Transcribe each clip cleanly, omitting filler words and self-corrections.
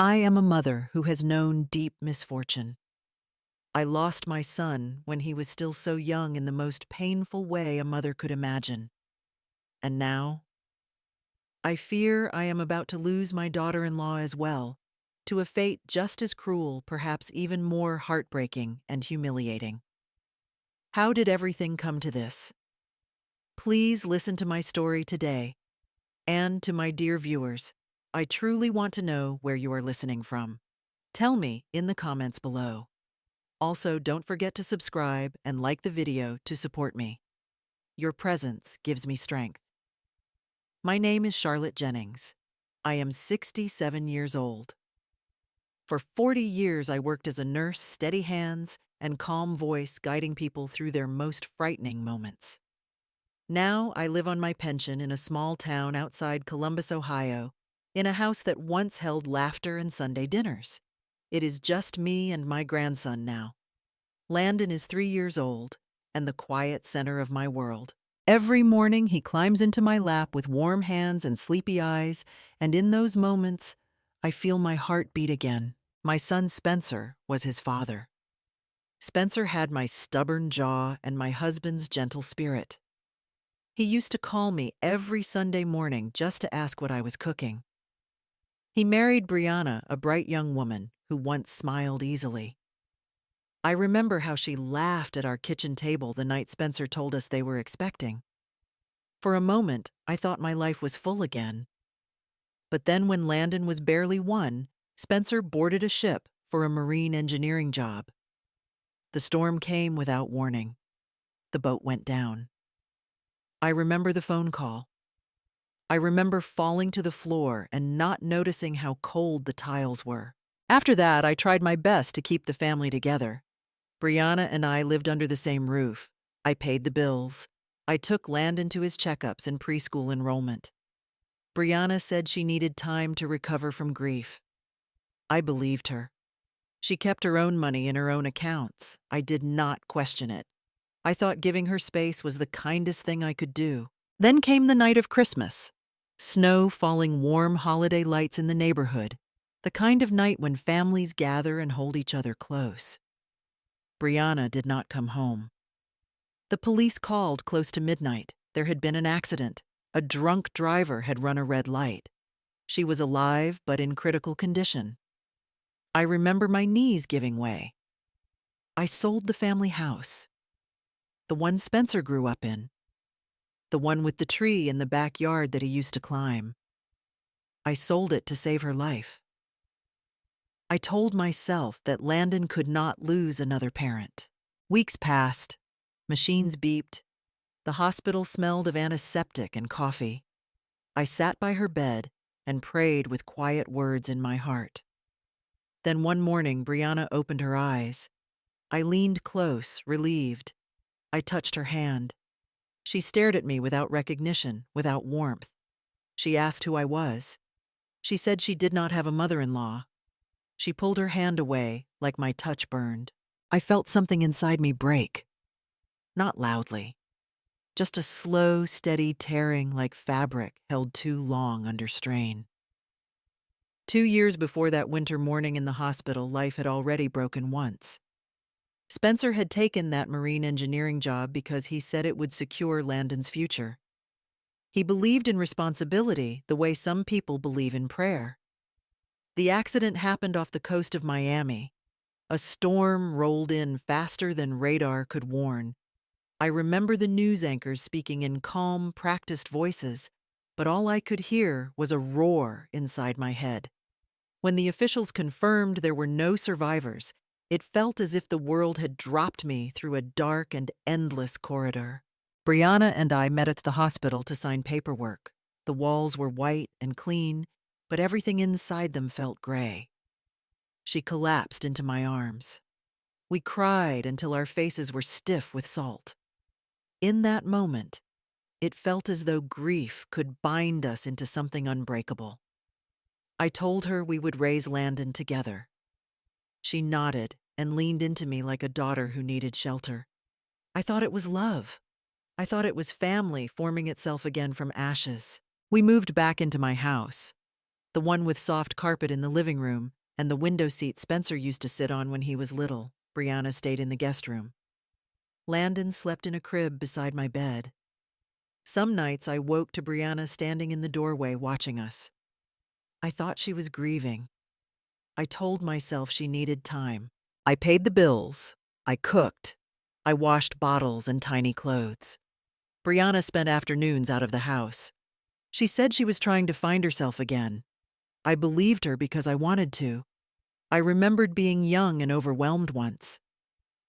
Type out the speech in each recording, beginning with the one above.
I am a mother who has known deep misfortune. I lost my son when he was still so young in the most painful way a mother could imagine. And now, I fear I am about to lose my daughter-in-law as well, to a fate just as cruel, perhaps even more heartbreaking and humiliating. How did everything come to this? Please listen to my story today. And to my dear viewers, I truly want to know where you are listening from. Tell me in the comments below. Also, don't forget to subscribe and like the video to support me. Your presence gives me strength. My name is Charlotte Jennings. I am 67 years old. For 40 years, I worked as a nurse, steady hands and calm voice guiding people through their most frightening moments. Now I live on my pension in a small town outside Columbus, Ohio, in a house that once held laughter and Sunday dinners. It is just me and my grandson now. Landon is 3 years old and the quiet center of my world. Every morning he climbs into my lap with warm hands and sleepy eyes, and in those moments, I feel my heart beat again. My son Spencer was his father. Spencer had my stubborn jaw and my husband's gentle spirit. He used to call me every Sunday morning just to ask what I was cooking. He married Brianna, a bright young woman who once smiled easily. I remember how she laughed at our kitchen table the night Spencer told us they were expecting. For a moment, I thought my life was full again. But then when Landon was barely 1, Spencer boarded a ship for a marine engineering job. The storm came without warning. The boat went down. I remember the phone call. I remember falling to the floor and not noticing how cold the tiles were. After that, I tried my best to keep the family together. Brianna and I lived under the same roof. I paid the bills. I took Landon to his checkups and preschool enrollment. Brianna said she needed time to recover from grief. I believed her. She kept her own money in her own accounts. I did not question it. I thought giving her space was the kindest thing I could do. Then came the night of Christmas. Snow falling, warm holiday lights in the neighborhood. The kind of night when families gather and hold each other close. Brianna did not come home. The police called close to midnight. There had been an accident. A drunk driver had run a red light. She was alive but in critical condition. I remember my knees giving way. I sold the family house. The one Spencer grew up in. The one with the tree in the backyard that he used to climb. I sold it to save her life. I told myself that Landon could not lose another parent. Weeks passed. Machines beeped. The hospital smelled of antiseptic and coffee. I sat by her bed and prayed with quiet words in my heart. Then one morning, Brianna opened her eyes. I leaned close, relieved. I touched her hand. She stared at me without recognition, without warmth. She asked who I was. She said she did not have a mother-in-law. She pulled her hand away, like my touch burned. I felt something inside me break. Not loudly. Just a slow, steady tearing like fabric held too long under strain. 2 years before that winter morning in the hospital, life had already broken once. Spencer had taken that marine engineering job because he said it would secure Landon's future. He believed in responsibility the way some people believe in prayer. The accident happened off the coast of Miami. A storm rolled in faster than radar could warn. I remember the news anchors speaking in calm, practiced voices, but all I could hear was a roar inside my head. When the officials confirmed there were no survivors, it felt as if the world had dropped me through a dark and endless corridor. Brianna and I met at the hospital to sign paperwork. The walls were white and clean, but everything inside them felt gray. She collapsed into my arms. We cried until our faces were stiff with salt. In that moment, it felt as though grief could bind us into something unbreakable. I told her we would raise Landon together. She nodded and leaned into me like a daughter who needed shelter. I thought it was love. I thought it was family forming itself again from ashes. We moved back into my house. The one with soft carpet in the living room and the window seat Spencer used to sit on when he was little. Brianna stayed in the guest room. Landon slept in a crib beside my bed. Some nights I woke to Brianna standing in the doorway watching us. I thought she was grieving. I told myself she needed time. I paid the bills. I cooked. I washed bottles and tiny clothes. Brianna spent afternoons out of the house. She said she was trying to find herself again. I believed her because I wanted to. I remembered being young and overwhelmed once.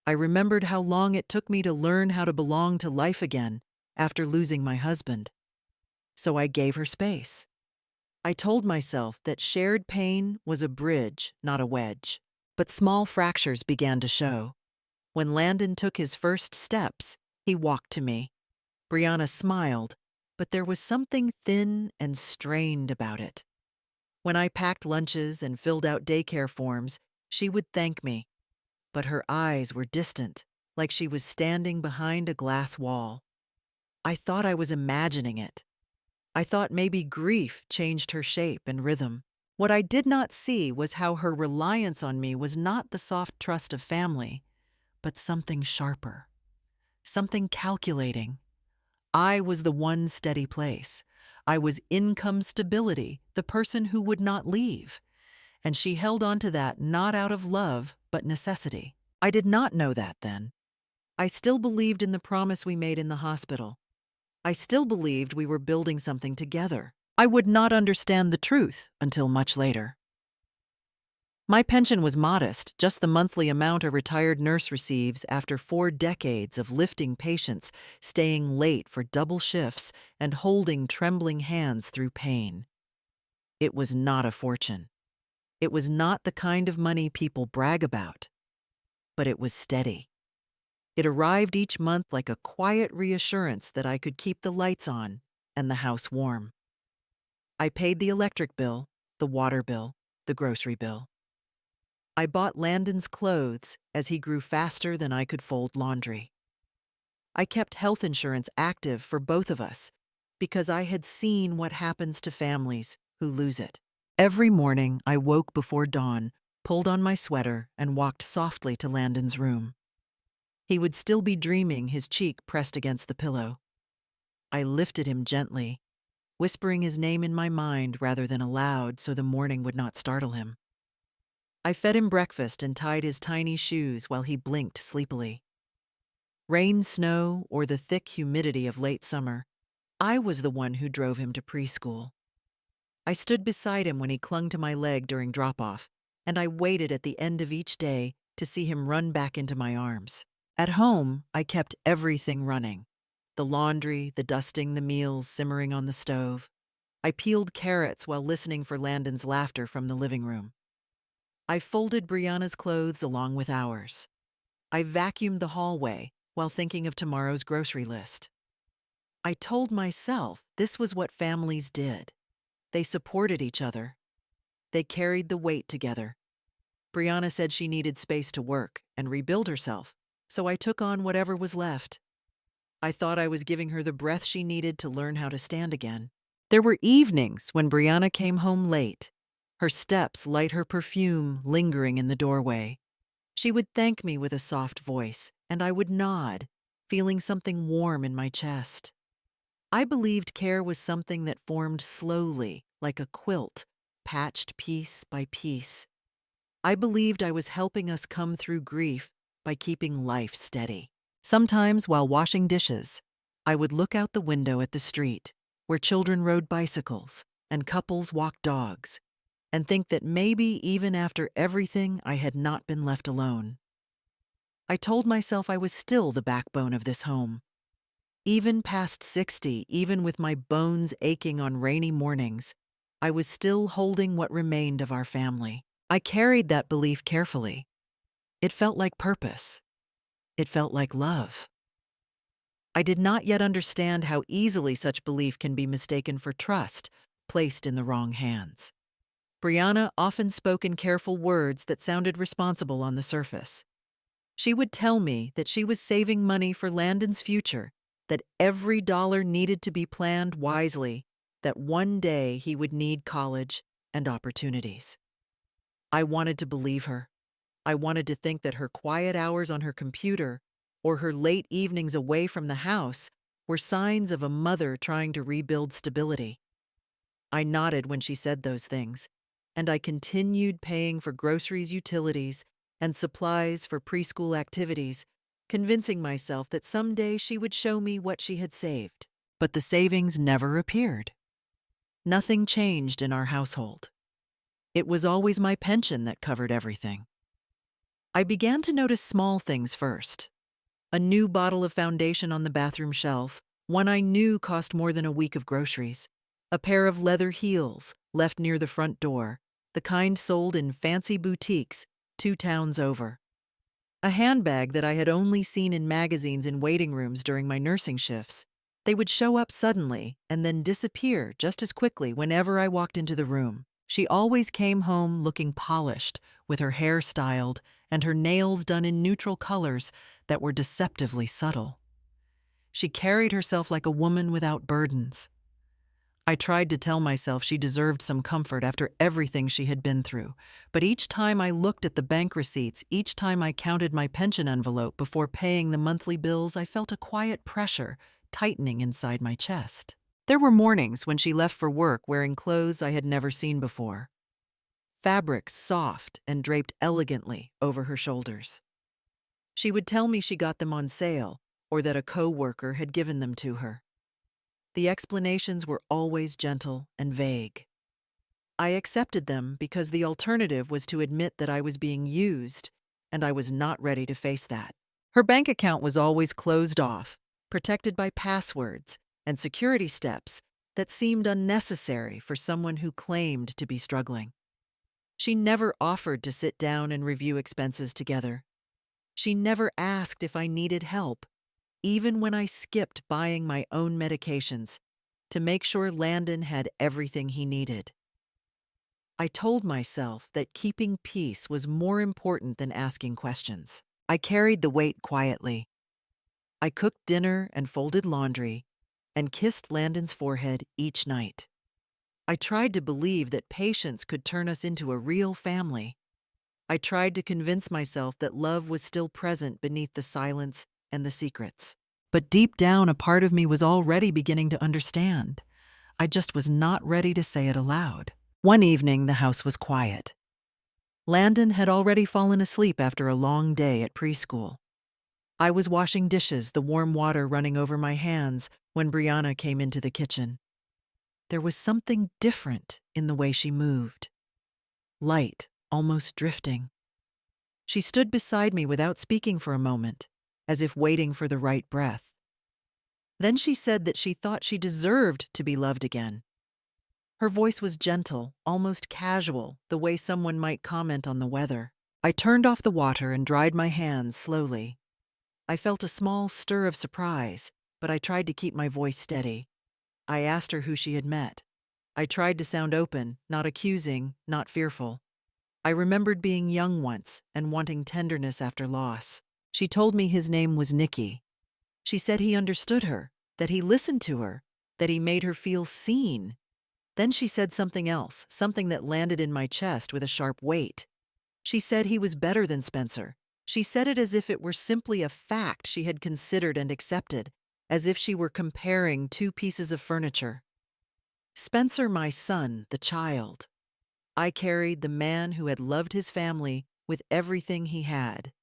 I remembered how long it took me to learn how to belong to life again after losing my husband. So I gave her space. I told myself that shared pain was a bridge, not a wedge. But small fractures began to show. When Landon took his first steps, he walked to me. Brianna smiled, but there was something thin and strained about it. When I packed lunches and filled out daycare forms, she would thank me. But her eyes were distant, like she was standing behind a glass wall. I thought I was imagining it. I thought maybe grief changed her shape and rhythm. What I did not see was how her reliance on me was not the soft trust of family, but something sharper, something calculating. I was the one steady place. I was income stability, the person who would not leave. And she held on to that not out of love, but necessity. I did not know that then. I still believed in the promise we made in the hospital. I still believed we were building something together. I would not understand the truth until much later. My pension was modest, just the monthly amount a retired nurse receives after 4 decades of lifting patients, staying late for double shifts, and holding trembling hands through pain. It was not a fortune. It was not the kind of money people brag about. But it was steady. It arrived each month like a quiet reassurance that I could keep the lights on and the house warm. I paid the electric bill, the water bill, the grocery bill. I bought Landon's clothes as he grew faster than I could fold laundry. I kept health insurance active for both of us because I had seen what happens to families who lose it. Every morning I woke before dawn, pulled on my sweater, and walked softly to Landon's room. He would still be dreaming, his cheek pressed against the pillow. I lifted him gently, whispering his name in my mind rather than aloud so the morning would not startle him. I fed him breakfast and tied his tiny shoes while he blinked sleepily. Rain, snow, or the thick humidity of late summer, I was the one who drove him to preschool. I stood beside him when he clung to my leg during drop-off, and I waited at the end of each day to see him run back into my arms. At home, I kept everything running. The laundry, the dusting, the meals simmering on the stove. I peeled carrots while listening for Landon's laughter from the living room. I folded Brianna's clothes along with ours. I vacuumed the hallway while thinking of tomorrow's grocery list. I told myself this was what families did. They supported each other. They carried the weight together. Brianna said she needed space to work and rebuild herself, so I took on whatever was left. I thought I was giving her the breath she needed to learn how to stand again. There were evenings when Brianna came home late, her steps light her perfume lingering in the doorway. She would thank me with a soft voice, and I would nod, feeling something warm in my chest. I believed care was something that formed slowly, like a quilt, patched piece by piece. I believed I was helping us come through grief by keeping life steady. Sometimes, while washing dishes, I would look out the window at the street, where children rode bicycles and couples walked dogs, and think that maybe even after everything I had not been left alone. I told myself I was still the backbone of this home. Even past 60, even with my bones aching on rainy mornings, I was still holding what remained of our family. I carried that belief carefully. It felt like purpose. It felt like love. I did not yet understand how easily such belief can be mistaken for trust, placed in the wrong hands. Brianna often spoke in careful words that sounded responsible on the surface. She would tell me that she was saving money for Landon's future, that every dollar needed to be planned wisely, that one day he would need college, and opportunities. I wanted to believe her. I wanted to think that her quiet hours on her computer or her late evenings away from the house were signs of a mother trying to rebuild stability. I nodded when she said those things, and I continued paying for groceries, utilities, and supplies for preschool activities, convincing myself that someday she would show me what she had saved. But the savings never appeared. Nothing changed in our household. It was always my pension that covered everything. I began to notice small things first. A new bottle of foundation on the bathroom shelf, one I knew cost more than a week of groceries. A pair of leather heels left near the front door, the kind sold in fancy boutiques 2 towns over. A handbag that I had only seen in magazines in waiting rooms during my nursing shifts. They would show up suddenly and then disappear just as quickly whenever I walked into the room. She always came home looking polished, with her hair styled and her nails done in neutral colors that were deceptively subtle. She carried herself like a woman without burdens. I tried to tell myself she deserved some comfort after everything she had been through, but each time I looked at the bank receipts, each time I counted my pension envelope before paying the monthly bills, I felt a quiet pressure tightening inside my chest. There were mornings when she left for work wearing clothes I had never seen before. Fabrics soft and draped elegantly over her shoulders. She would tell me she got them on sale or that a co-worker had given them to her. The explanations were always gentle and vague. I accepted them because the alternative was to admit that I was being used, and I was not ready to face that. Her bank account was always closed off, protected by passwords and security steps that seemed unnecessary for someone who claimed to be struggling. She never offered to sit down and review expenses together. She never asked if I needed help, even when I skipped buying my own medications to make sure Landon had everything he needed. I told myself that keeping peace was more important than asking questions. I carried the weight quietly. I cooked dinner and folded laundry and kissed Landon's forehead each night. I tried to believe that patience could turn us into a real family. I tried to convince myself that love was still present beneath the silence and the secrets. But deep down, a part of me was already beginning to understand. I just was not ready to say it aloud. One evening, the house was quiet. Landon had already fallen asleep after a long day at preschool. I was washing dishes, the warm water running over my hands, when Brianna came into the kitchen. There was something different in the way she moved. Light, almost drifting. She stood beside me without speaking for a moment, as if waiting for the right breath. Then she said that she thought she deserved to be loved again. Her voice was gentle, almost casual, the way someone might comment on the weather. I turned off the water and dried my hands slowly. I felt a small stir of surprise, but I tried to keep my voice steady. I asked her who she had met. I tried to sound open, not accusing, not fearful. I remembered being young once and wanting tenderness after loss. She told me his name was Nicky. She said he understood her, that he listened to her, that he made her feel seen. Then she said something else, something that landed in my chest with a sharp weight. She said he was better than Spencer. She said it as if it were simply a fact she had considered and accepted, as if she were comparing two pieces of furniture. Spencer, my son, the child. I carried the man who had loved his family with everything he had,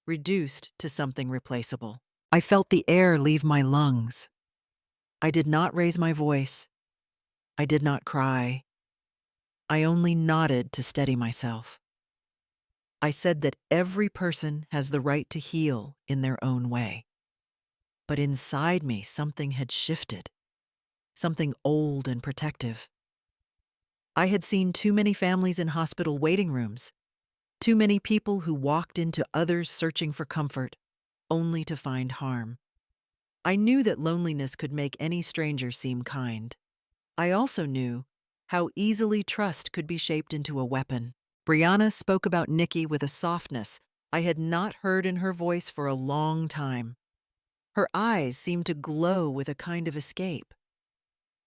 reduced to something replaceable. I felt the air leave my lungs. I did not raise my voice. I did not cry. I only nodded to steady myself. I said that every person has the right to heal in their own way. But inside me, something had shifted, something old and protective. I had seen too many families in hospital waiting rooms, too many people who walked into others searching for comfort, only to find harm. I knew that loneliness could make any stranger seem kind. I also knew how easily trust could be shaped into a weapon. Brianna spoke about Nicky with a softness I had not heard in her voice for a long time. Her eyes seemed to glow with a kind of escape.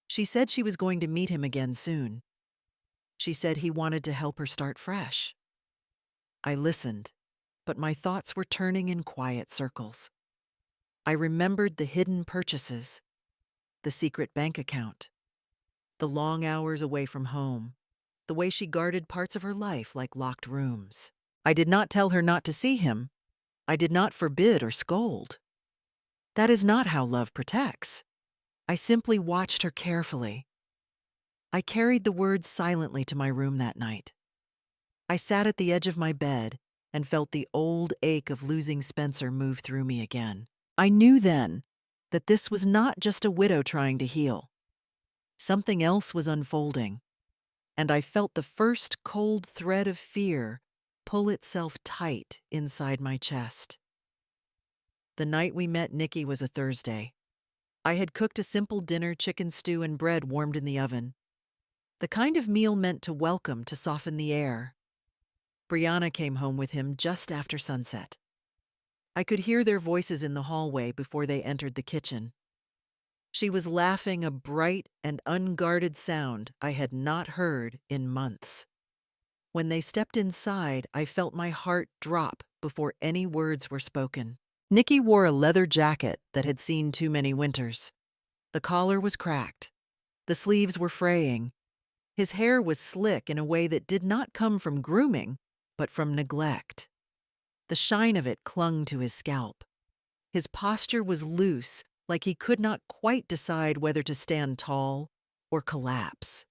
She said she was going to meet him again soon. She said he wanted to help her start fresh. I listened, but my thoughts were turning in quiet circles. I remembered the hidden purchases, the secret bank account, the long hours away from home, the way she guarded parts of her life like locked rooms. I did not tell her not to see him. I did not forbid or scold. That is not how love protects. I simply watched her carefully. I carried the words silently to my room that night. I sat at the edge of my bed and felt the old ache of losing Spencer move through me again. I knew then that this was not just a widow trying to heal. Something else was unfolding, and I felt the first cold thread of fear pull itself tight inside my chest. The night we met Nikki was a Thursday. I had cooked a simple dinner, chicken stew and bread warmed in the oven. The kind of meal meant to welcome, to soften the air. Brianna came home with him just after sunset. I could hear their voices in the hallway before they entered the kitchen. She was laughing, a bright and unguarded sound I had not heard in months. When they stepped inside, I felt my heart drop before any words were spoken. Nikki wore a leather jacket that had seen too many winters. The collar was cracked. The sleeves were fraying. His hair was slick in a way that did not come from grooming, but from neglect. The shine of it clung to his scalp. His posture was loose, like he could not quite decide whether to stand tall or collapse.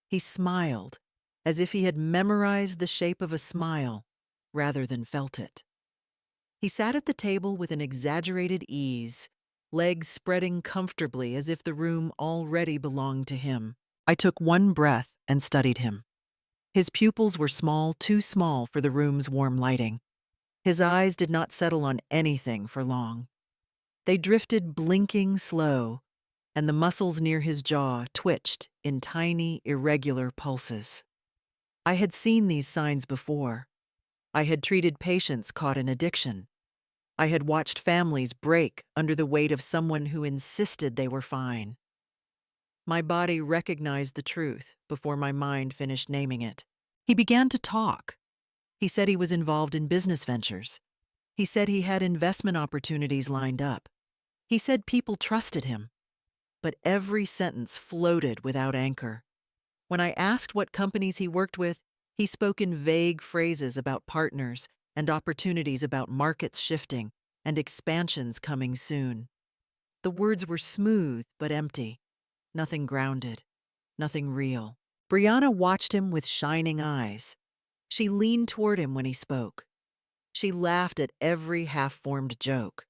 He smiled, as if he had memorized the shape of a smile rather than felt it. He sat at the table with an exaggerated ease, legs spreading comfortably as if the room already belonged to him. I took one breath and studied him. His pupils were small, too small for the room's warm lighting. His eyes did not settle on anything for long. They drifted blinking slow, and the muscles near his jaw twitched in tiny, irregular pulses. I had seen these signs before. I had treated patients caught in addiction. I had watched families break under the weight of someone who insisted they were fine. My body recognized the truth before my mind finished naming it. He began to talk. He said he was involved in business ventures. He said he had investment opportunities lined up. He said people trusted him. But every sentence floated without anchor. When I asked what companies he worked with, he spoke in vague phrases about partners and opportunities, about markets shifting and expansions coming soon. The words were smooth but empty, nothing grounded, nothing real. Brianna watched him with shining eyes. She leaned toward him when he spoke. She laughed at every half-formed joke.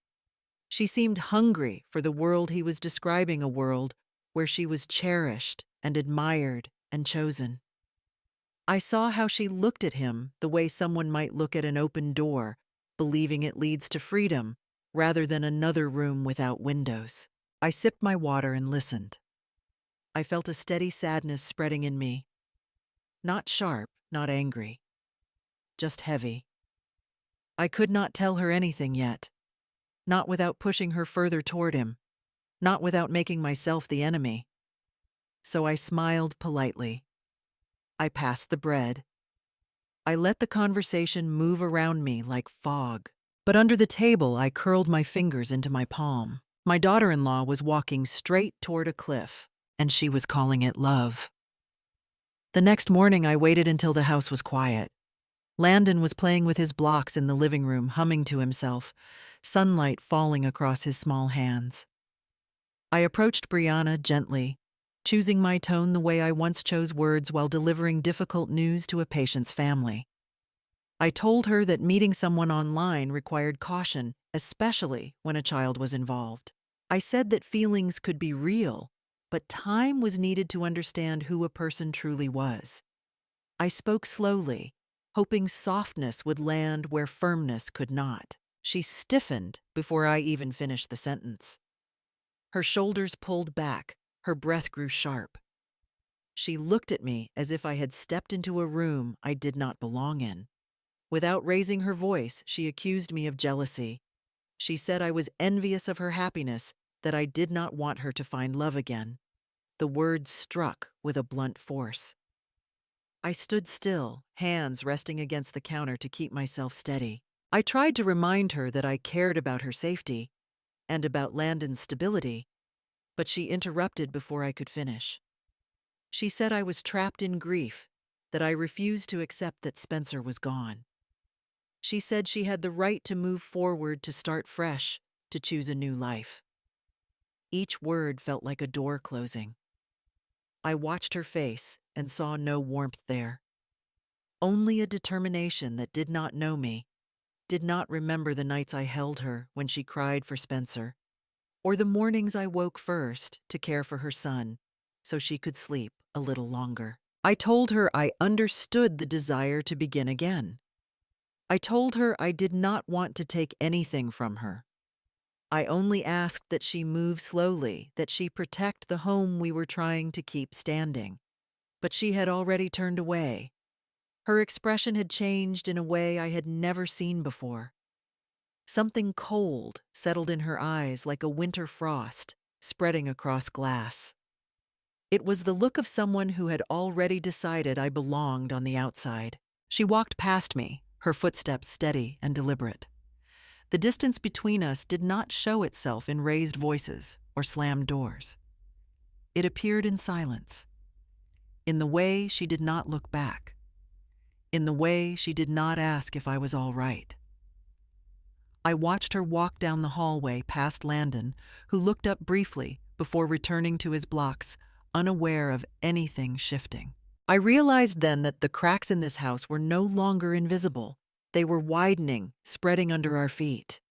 She seemed hungry for the world he was describing, a world where she was cherished and admired and chosen. I saw how she looked at him the way someone might look at an open door, believing it leads to freedom rather than another room without windows. I sipped my water and listened. I felt a steady sadness spreading in me. Not sharp, not angry, just heavy. I could not tell her anything yet. Not without pushing her further toward him, not without making myself the enemy. So I smiled politely. I passed the bread. I let the conversation move around me like fog. But under the table, I curled my fingers into my palm. My daughter-in-law was walking straight toward a cliff, and she was calling it love. The next morning, I waited until the house was quiet. Landon was playing with his blocks in the living room, humming to himself, sunlight falling across his small hands. I approached Brianna gently, choosing my tone the way I once chose words while delivering difficult news to a patient's family. I told her that meeting someone online required caution, especially when a child was involved. I said that feelings could be real, but time was needed to understand who a person truly was. I spoke slowly, hoping softness would land where firmness could not. She stiffened before I even finished the sentence. Her shoulders pulled back, her breath grew sharp. She looked at me as if I had stepped into a room I did not belong in. Without raising her voice, she accused me of jealousy. She said I was envious of her happiness, that I did not want her to find love again. The words struck with a blunt force. I stood still, hands resting against the counter to keep myself steady. I tried to remind her that I cared about her safety and about Landon's stability, but she interrupted before I could finish. She said I was trapped in grief, that I refused to accept that Spencer was gone. She said she had the right to move forward, to start fresh, to choose a new life. Each word felt like a door closing. I watched her face and saw no warmth there. Only a determination that did not know me, did not remember the nights I held her when she cried for Spencer, or the mornings I woke first to care for her son so she could sleep a little longer. I told her I understood the desire to begin again. I told her I did not want to take anything from her. I only asked that she move slowly, that she protect the home we were trying to keep standing. But she had already turned away. Her expression had changed in a way I had never seen before. Something cold settled in her eyes like a winter frost spreading across glass. It was the look of someone who had already decided I belonged on the outside. She walked past me, her footsteps steady and deliberate. The distance between us did not show itself in raised voices or slammed doors. It appeared in silence, in the way she did not look back, in the way she did not ask if I was all right. I watched her walk down the hallway past Landon, who looked up briefly before returning to his blocks, unaware of anything shifting. I realized then that the cracks in this house were no longer invisible. They were widening, spreading under our feet.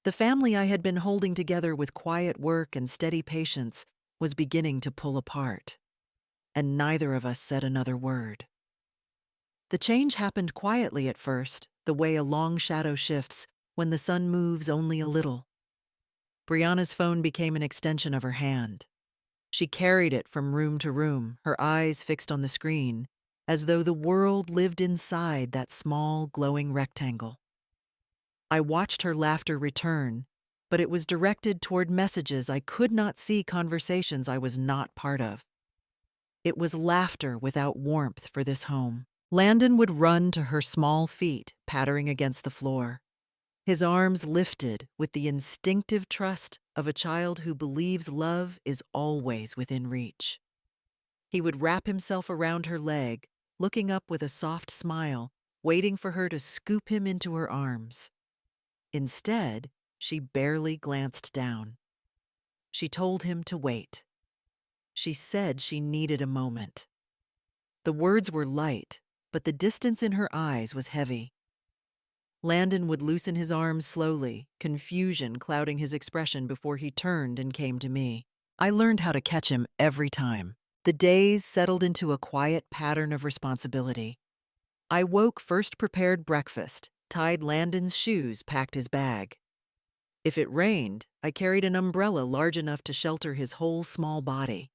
The family I had been holding together with quiet work and steady patience was beginning to pull apart, and neither of us said another word. The change happened quietly at first, the way a long shadow shifts when the sun moves only a little. Brianna's phone became an extension of her hand. She carried it from room to room, her eyes fixed on the screen, as though the world lived inside that small, glowing rectangle. I watched her laughter return, but it was directed toward messages I could not see, conversations I was not part of. It was laughter without warmth for this home. Landon would run to her small feet, pattering against the floor. His arms lifted with the instinctive trust of a child who believes love is always within reach. He would wrap himself around her leg, looking up with a soft smile, waiting for her to scoop him into her arms. Instead, she barely glanced down. She told him to wait. She said she needed a moment. The words were light, but the distance in her eyes was heavy. Landon would loosen his arms slowly, confusion clouding his expression before he turned and came to me. I learned how to catch him every time. The days settled into a quiet pattern of responsibility. I woke, first prepared breakfast, tied Landon's shoes, packed his bag. If it rained, I carried an umbrella large enough to shelter his whole small body.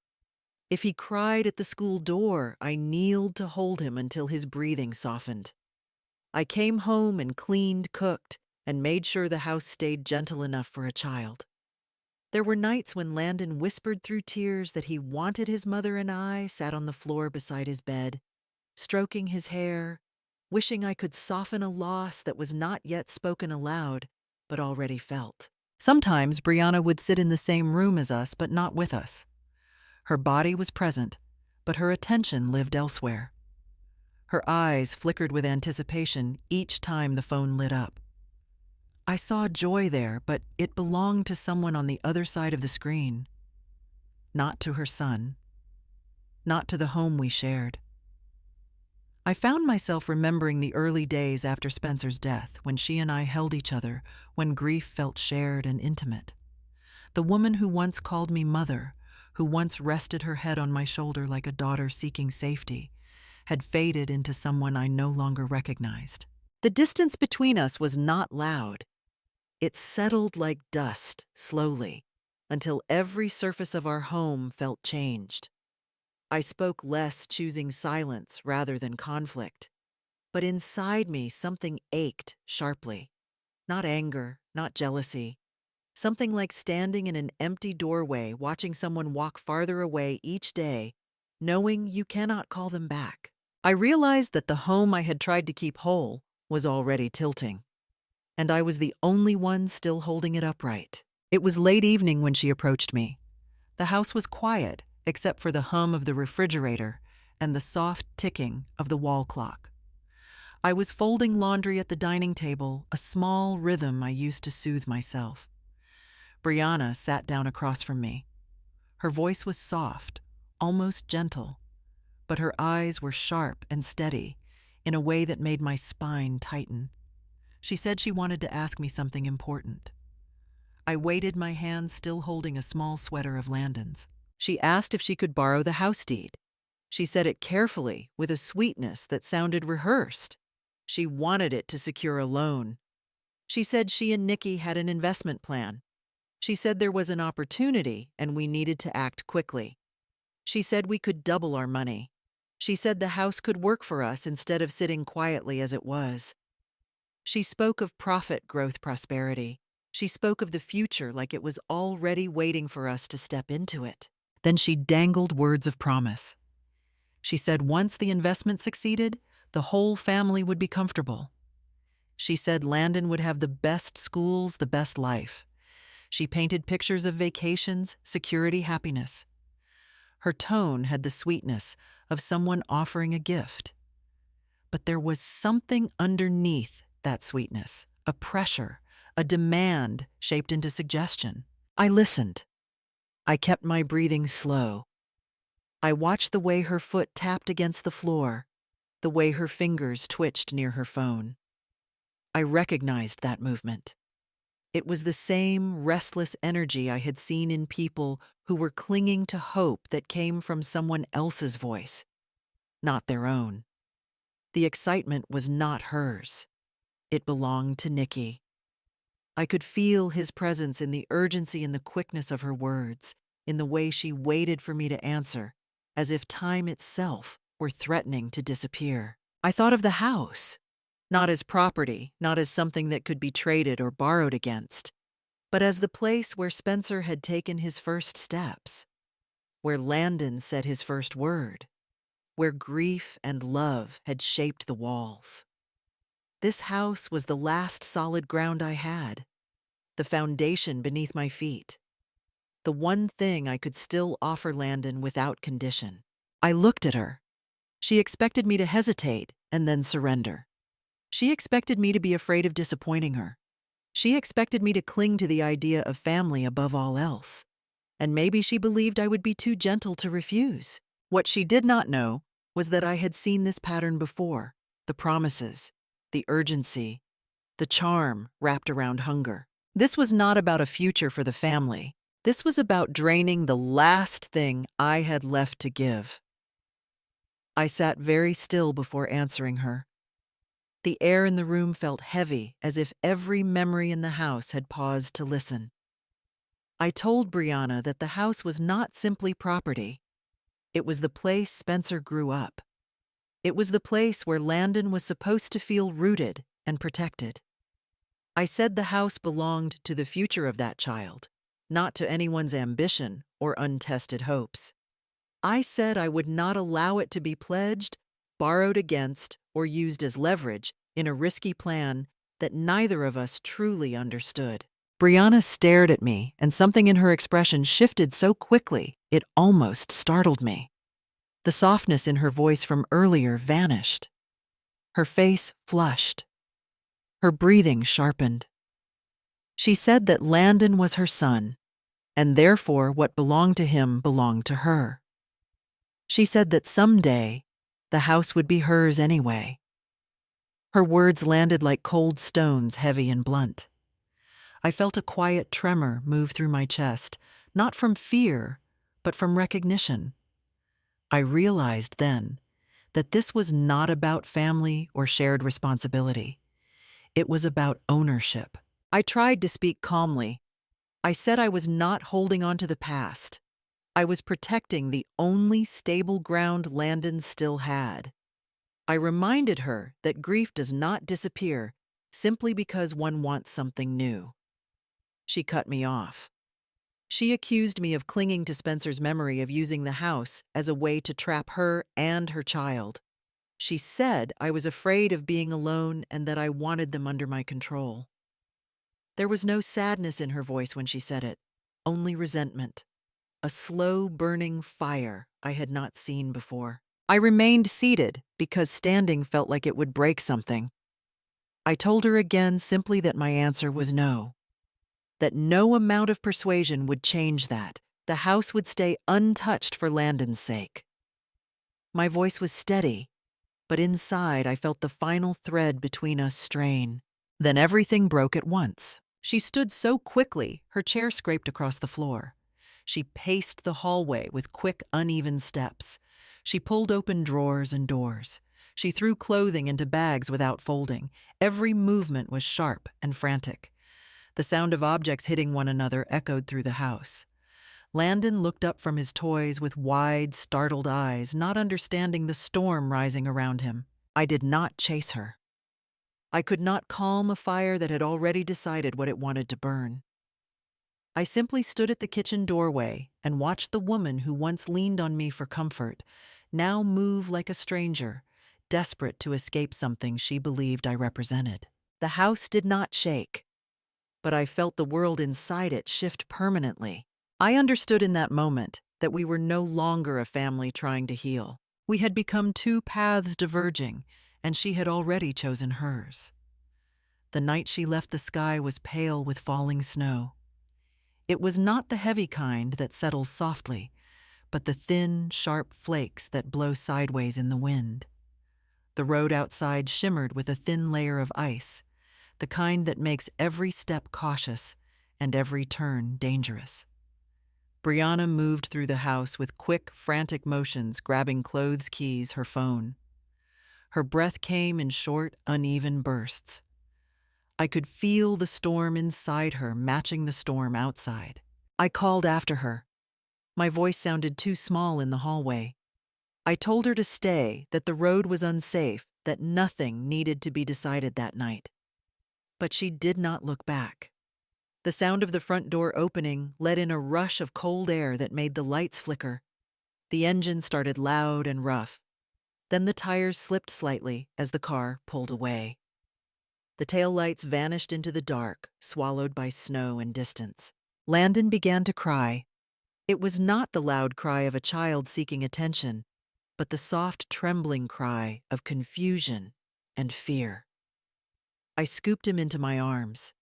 If he cried at the school door, I kneeled to hold him until his breathing softened. I came home and cleaned, cooked, and made sure the house stayed gentle enough for a child. There were nights when Landon whispered through tears that he wanted his mother, and I sat on the floor beside his bed, stroking his hair, wishing I could soften a loss that was not yet spoken aloud, but already felt. Sometimes Brianna would sit in the same room as us, but not with us. Her body was present, but her attention lived elsewhere. Her eyes flickered with anticipation each time the phone lit up. I saw joy there, but it belonged to someone on the other side of the screen. Not to her son. Not to the home we shared. I found myself remembering the early days after Spencer's death, when she and I held each other, when grief felt shared and intimate. The woman who once called me mother, who once rested her head on my shoulder like a daughter seeking safety, had faded into someone I no longer recognized. The distance between us was not loud. It settled like dust, slowly, until every surface of our home felt changed. I spoke less, choosing silence rather than conflict. But inside me, something ached sharply. Not anger, not jealousy. Something like standing in an empty doorway, watching someone walk farther away each day, knowing you cannot call them back. I realized that the home I had tried to keep whole was already tilting, and I was the only one still holding it upright. It was late evening when she approached me. The house was quiet, except for the hum of the refrigerator and the soft ticking of the wall clock. I was folding laundry at the dining table, a small rhythm I used to soothe myself. Brianna sat down across from me. Her voice was soft, almost gentle, but her eyes were sharp and steady in a way that made my spine tighten. She said she wanted to ask me something important. I waited, my hand still holding a small sweater of Landon's. She asked if she could borrow the house deed. She said it carefully, with a sweetness that sounded rehearsed. She wanted it to secure a loan. She said she and Nikki had an investment plan. She said there was an opportunity and we needed to act quickly. She said we could double our money. She said the house could work for us instead of sitting quietly as it was. She spoke of profit growth prosperity. She spoke of the future like it was already waiting for us to step into it. Then she dangled words of promise. She said once the investment succeeded, the whole family would be comfortable. She said Landon would have the best schools, the best life. She painted pictures of vacations, security, happiness. Her tone had the sweetness of someone offering a gift. But there was something underneath that sweetness, a pressure, a demand shaped into suggestion. I listened. I kept my breathing slow. I watched the way her foot tapped against the floor, the way her fingers twitched near her phone. I recognized that movement. It was the same restless energy I had seen in people who were clinging to hope that came from someone else's voice, not their own. The excitement was not hers. It belonged to Nikki. I could feel his presence in the urgency and the quickness of her words, in the way she waited for me to answer, as if time itself were threatening to disappear. I thought of the house, not as property, not as something that could be traded or borrowed against, but as the place where Spencer had taken his first steps, where Landon said his first word, where grief and love had shaped the walls. This house was the last solid ground I had, the foundation beneath my feet, the one thing I could still offer Landon without condition. I looked at her. She expected me to hesitate and then surrender. She expected me to be afraid of disappointing her. She expected me to cling to the idea of family above all else. And maybe she believed I would be too gentle to refuse. What she did not know was that I had seen this pattern before, the promises, the urgency, the charm wrapped around hunger. This was not about a future for the family. This was about draining the last thing I had left to give. I sat very still before answering her. The air in the room felt heavy, as if every memory in the house had paused to listen. I told Brianna that the house was not simply property. It was the place Spencer grew up. It was the place where Landon was supposed to feel rooted and protected. I said the house belonged to the future of that child, not to anyone's ambition or untested hopes. I said I would not allow it to be pledged, borrowed against, or used as leverage in a risky plan that neither of us truly understood. Brianna stared at me, and something in her expression shifted so quickly it almost startled me. The softness in her voice from earlier vanished. Her face flushed. Her breathing sharpened. She said that Landon was her son, and therefore what belonged to him belonged to her. She said that someday the house would be hers anyway. Her words landed like cold stones, heavy and blunt. I felt a quiet tremor move through my chest, not from fear, but from recognition. I realized then that this was not about family or shared responsibility. It was about ownership. I tried to speak calmly. I said I was not holding on to the past. I was protecting the only stable ground Landon still had. I reminded her that grief does not disappear simply because one wants something new. She cut me off. She accused me of clinging to Spencer's memory of using the house as a way to trap her and her child. She said I was afraid of being alone and that I wanted them under my control. There was no sadness in her voice when she said it, only resentment, a slow burning fire I had not seen before. I remained seated because standing felt like it would break something. I told her again simply that my answer was no, that no amount of persuasion would change that. The house would stay untouched for Landon's sake. My voice was steady, but inside I felt the final thread between us strain. Then everything broke at once. She stood so quickly, her chair scraped across the floor. She paced the hallway with quick, uneven steps. She pulled open drawers and doors. She threw clothing into bags without folding. Every movement was sharp and frantic. The sound of objects hitting one another echoed through the house. Landon looked up from his toys with wide, startled eyes, not understanding the storm rising around him. I did not chase her. I could not calm a fire that had already decided what it wanted to burn. I simply stood at the kitchen doorway and watched the woman who once leaned on me for comfort now move like a stranger, desperate to escape something she believed I represented. The house did not shake, but I felt the world inside it shift permanently. I understood in that moment that we were no longer a family trying to heal. We had become two paths diverging, and she had already chosen hers. The night she left, the sky was pale with falling snow. It was not the heavy kind that settles softly, but the thin, sharp flakes that blow sideways in the wind. The road outside shimmered with a thin layer of ice, the kind that makes every step cautious and every turn dangerous. Brianna moved through the house with quick, frantic motions, grabbing clothes, keys, her phone. Her breath came in short, uneven bursts. I could feel the storm inside her matching the storm outside. I called after her. My voice sounded too small in the hallway. I told her to stay, that the road was unsafe, that nothing needed to be decided that night. But she did not look back. The sound of the front door opening let in a rush of cold air that made the lights flicker. The engine started loud and rough. Then the tires slipped slightly as the car pulled away. The taillights vanished into the dark, swallowed by snow and distance. Landon began to cry. It was not the loud cry of a child seeking attention, but the soft, trembling cry of confusion and fear. I scooped him into my arms.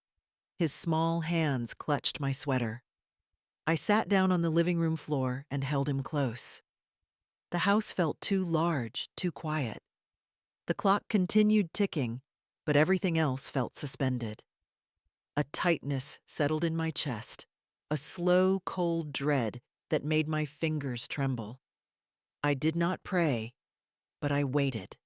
His small hands clutched my sweater. I sat down on the living room floor and held him close. The house felt too large, too quiet. The clock continued ticking, but everything else felt suspended. A tightness settled in my chest, a slow, cold dread that made my fingers tremble. I did not pray, but I waited.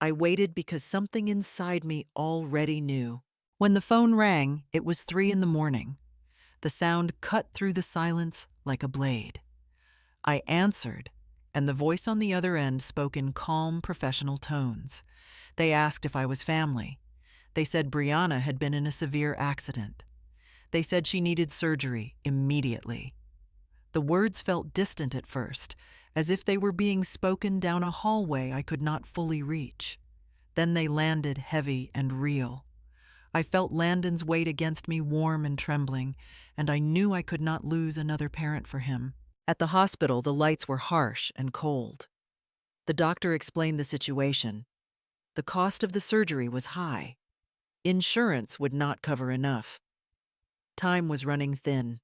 I waited because something inside me already knew. When the phone rang, it was 3 a.m. The sound cut through the silence like a blade. I answered, and the voice on the other end spoke in calm, professional tones. They asked if I was family. They said Brianna had been in a severe accident. They said she needed surgery immediately. The words felt distant at first, as if they were being spoken down a hallway I could not fully reach. Then they landed heavy and real. I felt Landon's weight against me, warm and trembling, and I knew I could not lose another parent for him. At the hospital, the lights were harsh and cold. The doctor explained the situation. The cost of the surgery was high. Insurance would not cover enough. Time was running thin.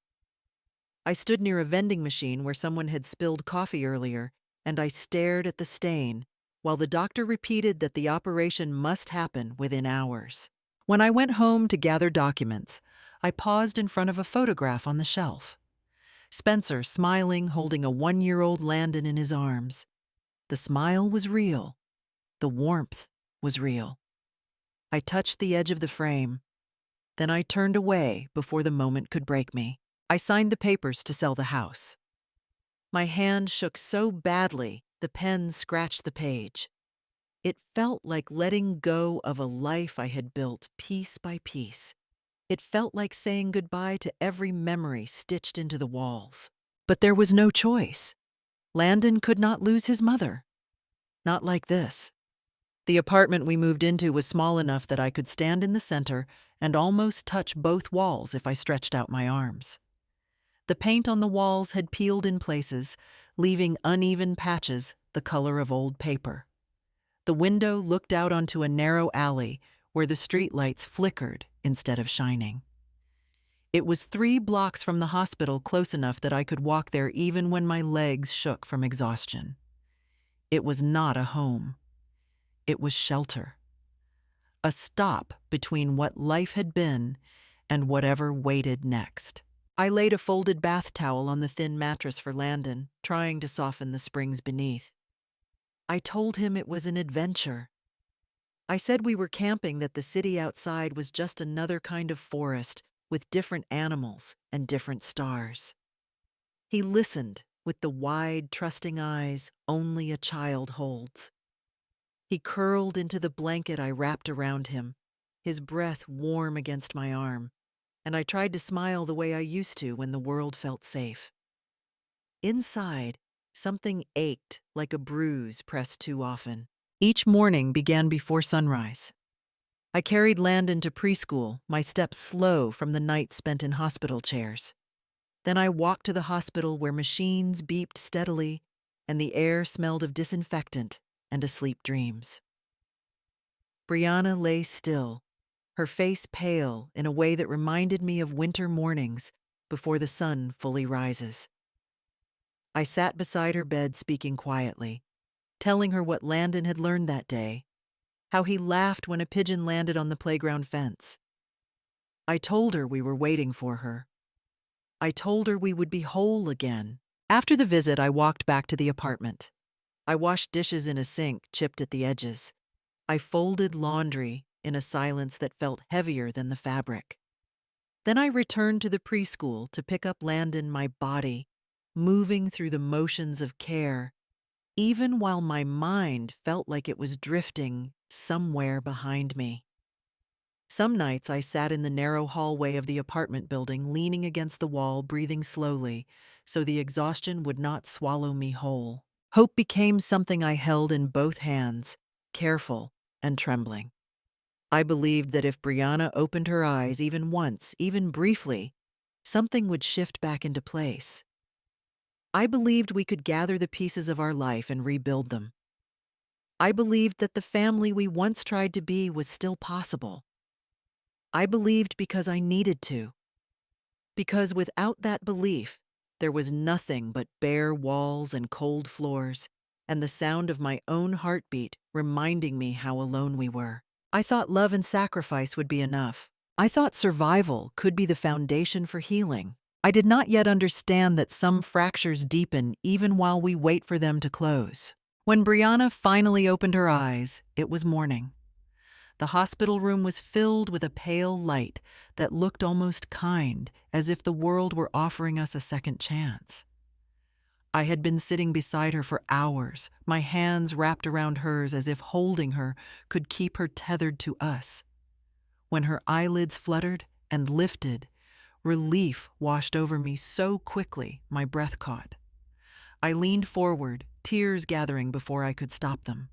I stood near a vending machine where someone had spilled coffee earlier, and I stared at the stain, while the doctor repeated that the operation must happen within hours. When I went home to gather documents, I paused in front of a photograph on the shelf. Spencer smiling, holding a 1-year-old Landon in his arms. The smile was real. The warmth was real. I touched the edge of the frame. Then I turned away before the moment could break me. I signed the papers to sell the house. My hand shook so badly, the pen scratched the page. It felt like letting go of a life I had built piece by piece. It felt like saying goodbye to every memory stitched into the walls. But there was no choice. Landon could not lose his mother. Not like this. The apartment we moved into was small enough that I could stand in the center and almost touch both walls if I stretched out my arms. The paint on the walls had peeled in places, leaving uneven patches the color of old paper. The window looked out onto a narrow alley where the streetlights flickered instead of shining. It was 3 blocks from the hospital, close enough that I could walk there even when my legs shook from exhaustion. It was not a home. It was shelter. A stop between what life had been and whatever waited next. I laid a folded bath towel on the thin mattress for Landon, trying to soften the springs beneath. I told him it was an adventure. I said we were camping, that the city outside was just another kind of forest with different animals and different stars. He listened with the wide, trusting eyes only a child holds. He curled into the blanket I wrapped around him, his breath warm against my arm, and I tried to smile the way I used to when the world felt safe. Inside, something ached like a bruise pressed too often. Each morning began before sunrise. I carried Landon to preschool, my steps slow from the night spent in hospital chairs. Then I walked to the hospital where machines beeped steadily and the air smelled of disinfectant and asleep dreams. Brianna lay still, her face pale in a way that reminded me of winter mornings before the sun fully rises. I sat beside her bed speaking quietly, telling her what Landon had learned that day, how he laughed when a pigeon landed on the playground fence. I told her we were waiting for her. I told her we would be whole again. After the visit, I walked back to the apartment. I washed dishes in a sink chipped at the edges. I folded laundry in a silence that felt heavier than the fabric. Then I returned to the preschool to pick up Landon, my body, moving through the motions of care, even while my mind felt like it was drifting somewhere behind me. Some nights I sat in the narrow hallway of the apartment building, leaning against the wall, breathing slowly, so the exhaustion would not swallow me whole. Hope became something I held in both hands, careful and trembling. I believed that if Brianna opened her eyes even once, even briefly, something would shift back into place. I believed we could gather the pieces of our life and rebuild them. I believed that the family we once tried to be was still possible. I believed because I needed to. Because without that belief, there was nothing but bare walls and cold floors, and the sound of my own heartbeat reminding me how alone we were. I thought love and sacrifice would be enough. I thought survival could be the foundation for healing. I did not yet understand that some fractures deepen even while we wait for them to close. When Brianna finally opened her eyes, it was morning. The hospital room was filled with a pale light that looked almost kind, as if the world were offering us a second chance. I had been sitting beside her for hours, my hands wrapped around hers as if holding her could keep her tethered to us. When her eyelids fluttered and lifted, relief washed over me so quickly my breath caught. I leaned forward, tears gathering before I could stop them.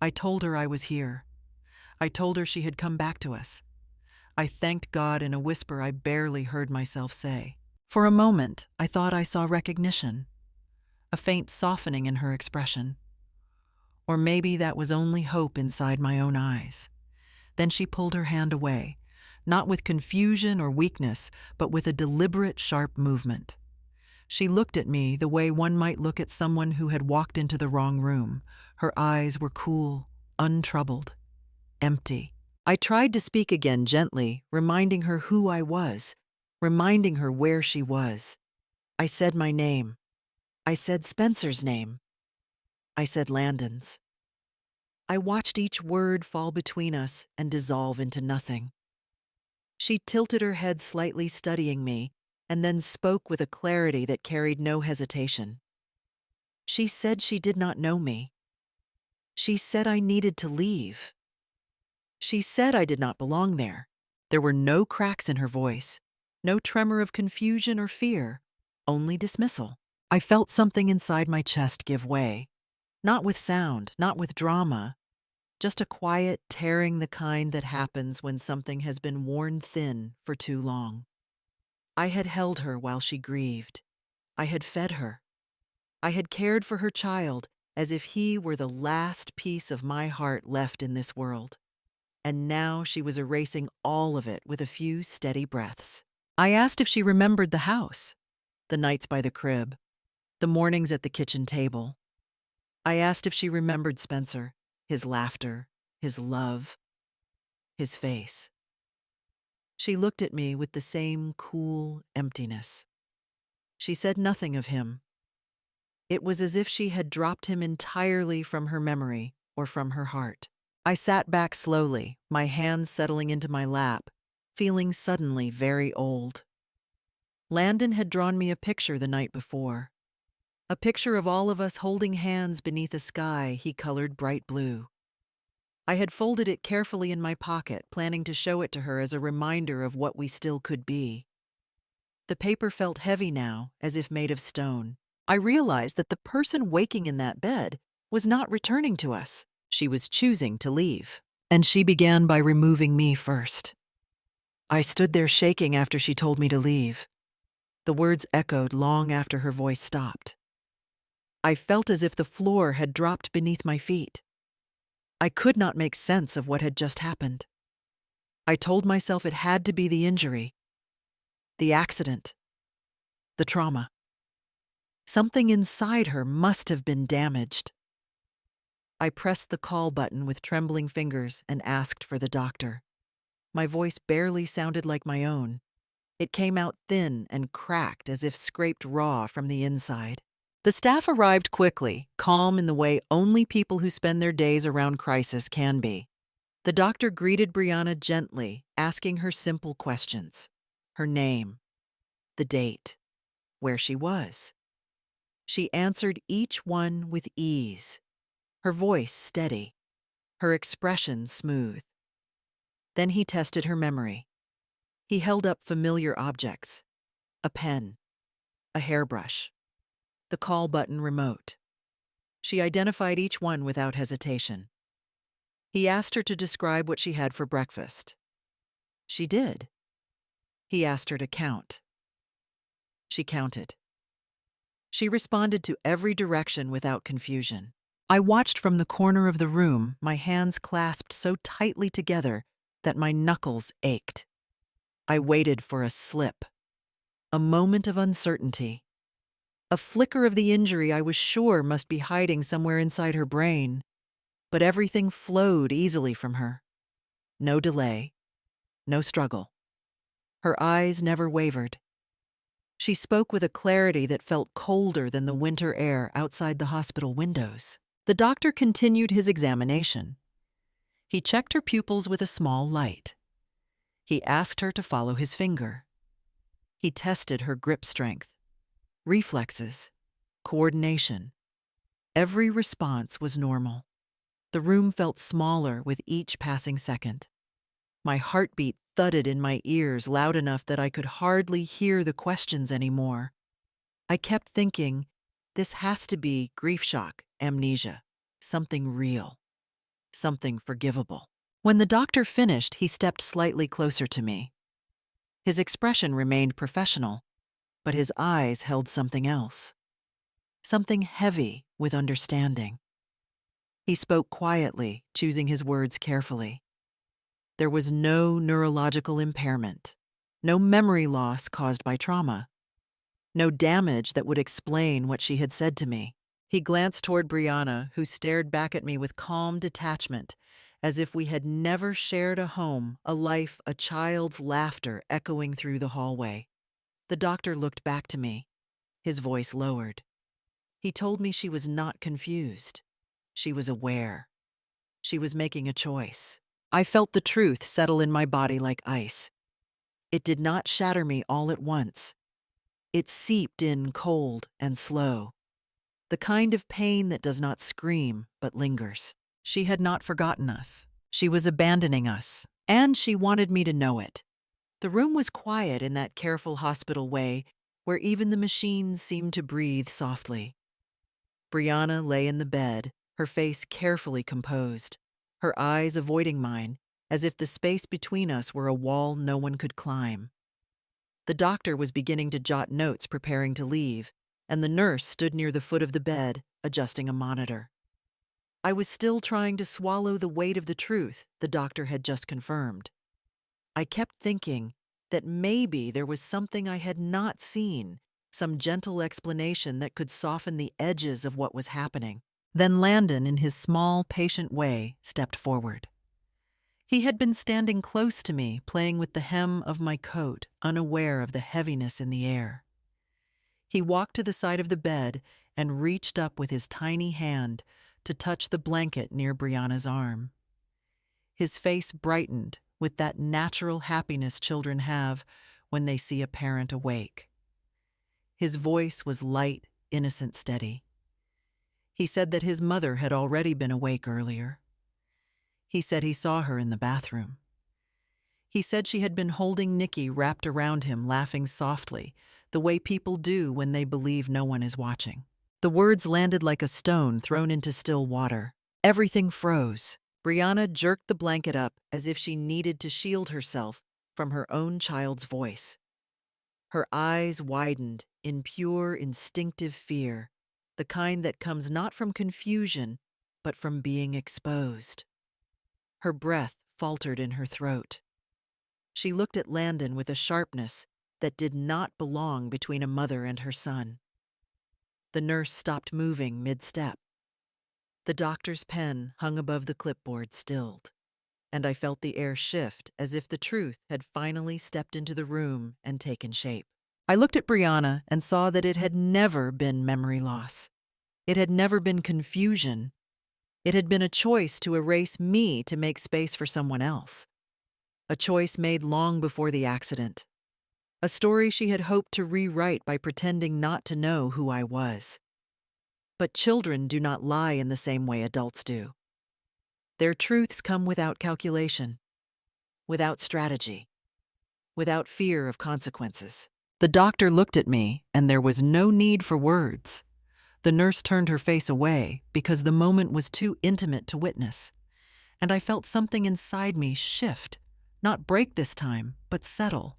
I told her I was here. I told her she had come back to us. I thanked God in a whisper I barely heard myself say. For a moment, I thought I saw recognition, a faint softening in her expression. Or maybe that was only hope inside my own eyes. Then she pulled her hand away, not with confusion or weakness, but with a deliberate, sharp movement. She looked at me the way one might look at someone who had walked into the wrong room. Her eyes were cool, untroubled, empty. I tried to speak again gently, reminding her who I was, reminding her where she was. I said my name. I said Spencer's name. I said Landon's. I watched each word fall between us and dissolve into nothing. She tilted her head slightly, studying me, and then spoke with a clarity that carried no hesitation. She said she did not know me. She said I needed to leave. She said I did not belong there. There were no cracks in her voice, no tremor of confusion or fear, only dismissal. I felt something inside my chest give way. Not with sound, not with drama, just a quiet tearing, the kind that happens when something has been worn thin for too long. I had held her while she grieved. I had fed her. I had cared for her child as if he were the last piece of my heart left in this world. And now she was erasing all of it with a few steady breaths. I asked if she remembered the house, the nights by the crib, the mornings at the kitchen table. I asked if she remembered Spencer, his laughter, his love, his face. She looked at me with the same cool emptiness. She said nothing of him. It was as if she had dropped him entirely from her memory or from her heart. I sat back slowly, my hands settling into my lap, feeling suddenly very old. Landon had drawn me a picture the night before. A picture of all of us holding hands beneath a sky he colored bright blue. I had folded it carefully in my pocket, planning to show it to her as a reminder of what we still could be. The paper felt heavy now, as if made of stone. I realized that the person waking in that bed was not returning to us. She was choosing to leave. And she began by removing me first. I stood there shaking after she told me to leave. The words echoed long after her voice stopped. I felt as if the floor had dropped beneath my feet. I could not make sense of what had just happened. I told myself it had to be the injury, the accident, the trauma. Something inside her must have been damaged. I pressed the call button with trembling fingers and asked for the doctor. My voice barely sounded like my own. It came out thin and cracked as if scraped raw from the inside. The staff arrived quickly, calm in the way only people who spend their days around crisis can be. The doctor greeted Brianna gently, asking her simple questions. Her name, the date, where she was. She answered each one with ease, her voice steady, her expression smooth. Then he tested her memory. He held up familiar objects, a pen, a hairbrush, the call button remote. She identified each one without hesitation. He asked her to describe what she had for breakfast. She did. He asked her to count. She counted. She responded to every direction without confusion. I watched from the corner of the room, my hands clasped so tightly together that my knuckles ached. I waited for a slip, a moment of uncertainty, a flicker of the injury I was sure must be hiding somewhere inside her brain. But everything flowed easily from her. No delay, no struggle. Her eyes never wavered. She spoke with a clarity that felt colder than the winter air outside the hospital windows. The doctor continued his examination. He checked her pupils with a small light. He asked her to follow his finger. He tested her grip strength, reflexes, coordination. Every response was normal. The room felt smaller with each passing second. My heartbeat thudded in my ears loud enough that I could hardly hear the questions anymore. I kept thinking, this has to be grief shock, amnesia, something real, something forgivable. When the doctor finished, he stepped slightly closer to me. His expression remained professional, but his eyes held something else. Something heavy with understanding. He spoke quietly, choosing his words carefully. There was no neurological impairment, no memory loss caused by trauma, no damage that would explain what she had said to me. He glanced toward Brianna, who stared back at me with calm detachment, as if we had never shared a home, a life, a child's laughter echoing through the hallway. The doctor looked back to me, his voice lowered. He told me she was not confused. She was aware. She was making a choice. I felt the truth settle in my body like ice. It did not shatter me all at once. It seeped in cold and slow. The kind of pain that does not scream but lingers. She had not forgotten us. She was abandoning us, and she wanted me to know it. The room was quiet in that careful hospital way where even the machines seemed to breathe softly. Brianna lay in the bed, her face carefully composed. her eyes avoiding mine, as if the space between us were a wall no one could climb. The doctor was beginning to jot notes preparing to leave, and the nurse stood near the foot of the bed, adjusting a monitor. I was still trying to swallow the weight of the truth the doctor had just confirmed. I kept thinking that maybe there was something I had not seen, some gentle explanation that could soften the edges of what was happening. Then Landon, in his small, patient way, stepped forward. He had been standing close to me, playing with the hem of my coat, unaware of the heaviness in the air. He walked to the side of the bed and reached up with his tiny hand to touch the blanket near Brianna's arm. His face brightened with that natural happiness children have when they see a parent awake. His voice was light, innocent, steady. He said that his mother had already been awake earlier. He said he saw her in the bathroom. He said she had been holding Nikki wrapped around him, laughing softly, the way people do when they believe no one is watching. The words landed like a stone thrown into still water. Everything froze. Brianna jerked the blanket up as if she needed to shield herself from her own child's voice. Her eyes widened in pure, instinctive fear, the kind that comes not from confusion, but from being exposed. Her breath faltered in her throat. She looked at Landon with a sharpness that did not belong between a mother and her son. The nurse stopped moving mid-step. The doctor's pen hung above the clipboard, stilled, and I felt the air shift as if the truth had finally stepped into the room and taken shape. I looked at Brianna and saw that it had never been memory loss. It had never been confusion. It had been a choice to erase me to make space for someone else. A choice made long before the accident. A story she had hoped to rewrite by pretending not to know who I was. But children do not lie in the same way adults do. Their truths come without calculation, without strategy, without fear of consequences. The doctor looked at me, and there was no need for words. The nurse turned her face away because the moment was too intimate to witness, and I felt something inside me shift, not break this time, but settle.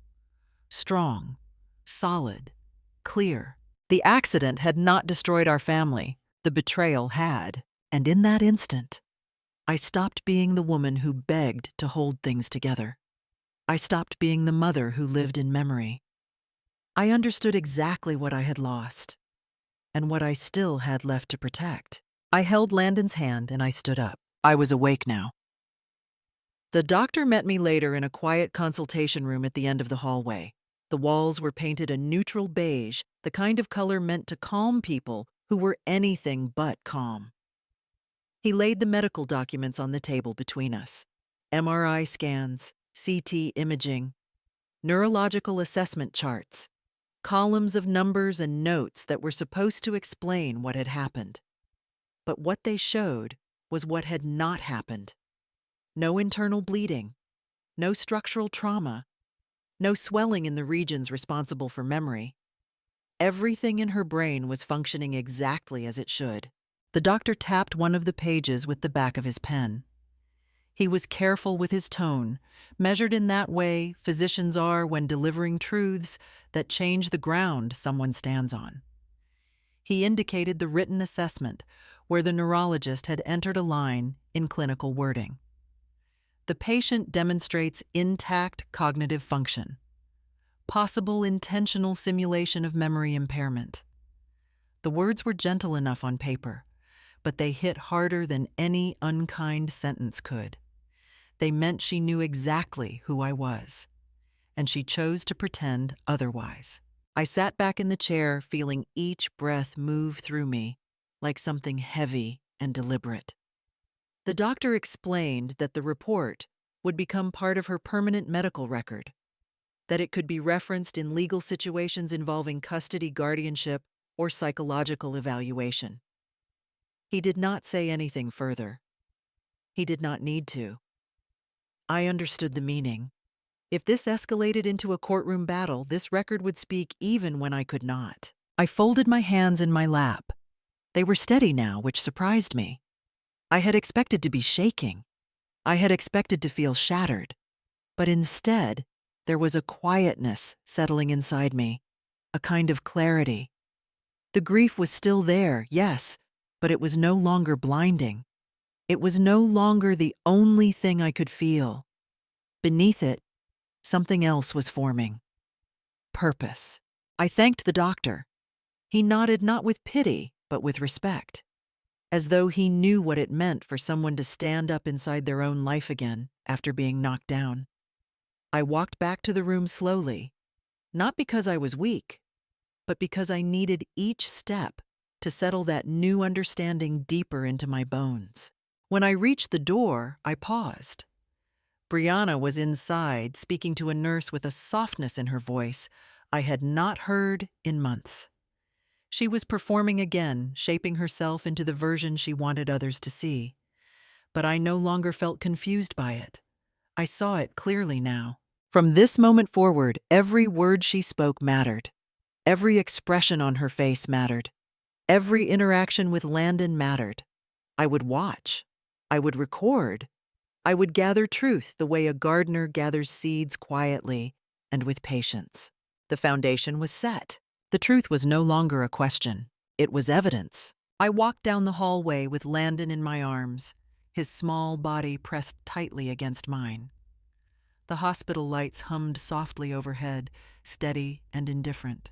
Strong, solid, clear. The accident had not destroyed our family. The betrayal had. And in that instant, I stopped being the woman who begged to hold things together. I stopped being the mother who lived in memory. I understood exactly what I had lost and what I still had left to protect. I held Landon's hand and I stood up. I was awake now. The doctor met me later in a quiet consultation room at the end of the hallway. The walls were painted a neutral beige, the kind of color meant to calm people who were anything but calm. He laid the medical documents on the table between us. MRI scans, CT imaging, neurological assessment charts, columns of numbers and notes that were supposed to explain what had happened. But what they showed was what had not happened. No internal bleeding, no structural trauma, no swelling in the regions responsible for memory. Everything in her brain was functioning exactly as it should. The doctor tapped one of the pages with the back of his pen. He was careful with his tone, measured in that way physicians are when delivering truths that change the ground someone stands on. He indicated the written assessment where the neurologist had entered a line in clinical wording. The patient demonstrates intact cognitive function. Possible intentional simulation of memory impairment. The words were gentle enough on paper, but they hit harder than any unkind sentence could. They meant she knew exactly who I was, and she chose to pretend otherwise. I sat back in the chair, feeling each breath move through me like something heavy and deliberate. The doctor explained that the report would become part of her permanent medical record, that it could be referenced in legal situations involving custody, guardianship, or psychological evaluation. He did not say anything further. He did not need to. I understood the meaning. If this escalated into a courtroom battle, this record would speak even when I could not. I folded my hands in my lap. They were steady now, which surprised me. I had expected to be shaking. I had expected to feel shattered, but instead, there was a quietness settling inside me, a kind of clarity. The grief was still there, yes, but it was no longer blinding. It was no longer the only thing I could feel. Beneath it, something else was forming. Purpose. I thanked the doctor. He nodded not with pity, but with respect, as though he knew what it meant for someone to stand up inside their own life again after being knocked down. I walked back to the room slowly, not because I was weak, but because I needed each step to settle that new understanding deeper into my bones. When I reached the door, I paused. Brianna was inside, speaking to a nurse with a softness in her voice I had not heard in months. She was performing again, shaping herself into the version she wanted others to see. But I no longer felt confused by it. I saw it clearly now. From this moment forward, every word she spoke mattered. Every expression on her face mattered. Every interaction with Landon mattered. I would watch. I would record. I would gather truth the way a gardener gathers seeds quietly and with patience. The foundation was set. The truth was no longer a question. It was evidence. I walked down the hallway with Landon in my arms, his small body pressed tightly against mine. The hospital lights hummed softly overhead, steady and indifferent.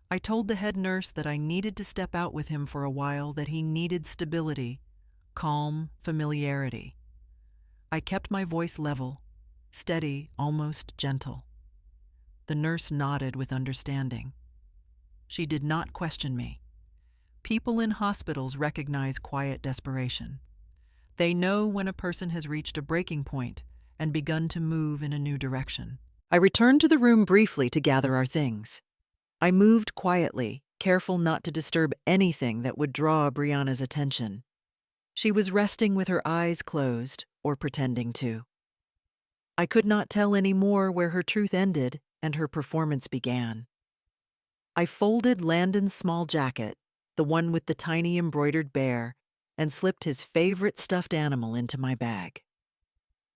I told the head nurse that I needed to step out with him for a while, that he needed stability, calm familiarity. I kept my voice level, steady, almost gentle. The nurse nodded with understanding. She did not question me. People in hospitals recognize quiet desperation. They know when a person has reached a breaking point and begun to move in a new direction. I returned to the room briefly to gather our things. I moved quietly, careful not to disturb anything that would draw Brianna's attention. She was resting with her eyes closed, or pretending to. I could not tell any more where her truth ended and her performance began. I folded Landon's small jacket, the one with the tiny embroidered bear, and slipped his favorite stuffed animal into my bag.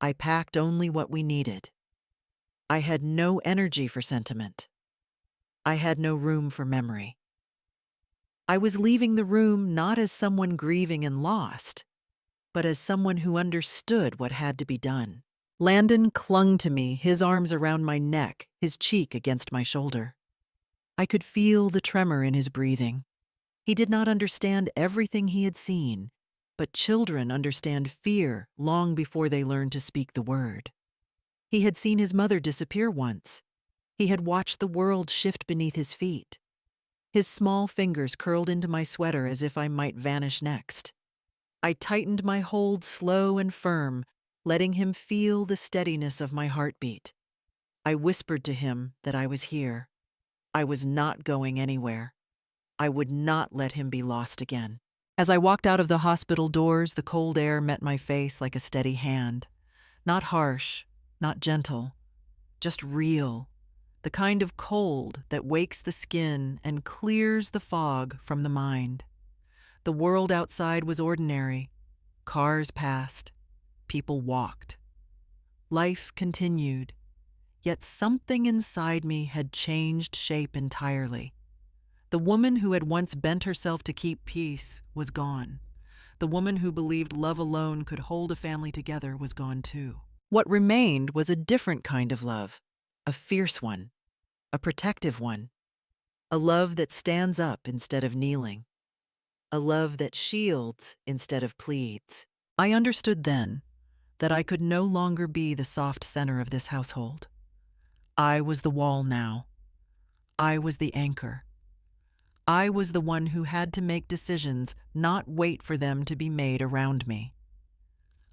I packed only what we needed. I had no energy for sentiment. I had no room for memory. I was leaving the room not as someone grieving and lost, but as someone who understood what had to be done. Landon clung to me, his arms around my neck, his cheek against my shoulder. I could feel the tremor in his breathing. He did not understand everything he had seen, but children understand fear long before they learn to speak the word. He had seen his mother disappear once. He had watched the world shift beneath his feet. His small fingers curled into my sweater as if I might vanish next. I tightened my hold slow and firm, letting him feel the steadiness of my heartbeat. I whispered to him that I was here. I was not going anywhere. I would not let him be lost again. As I walked out of the hospital doors, the cold air met my face like a steady hand. Not harsh, not gentle, just real. The kind of cold that wakes the skin and clears the fog from the mind. The world outside was ordinary. Cars passed. People walked. Life continued. Yet something inside me had changed shape entirely. The woman who had once bent herself to keep peace was gone. The woman who believed love alone could hold a family together was gone too. What remained was a different kind of love, a fierce one, a protective one, a love that stands up instead of kneeling, a love that shields instead of pleads. I understood then that I could no longer be the soft center of this household. I was the wall now. I was the anchor. I was the one who had to make decisions, not wait for them to be made around me.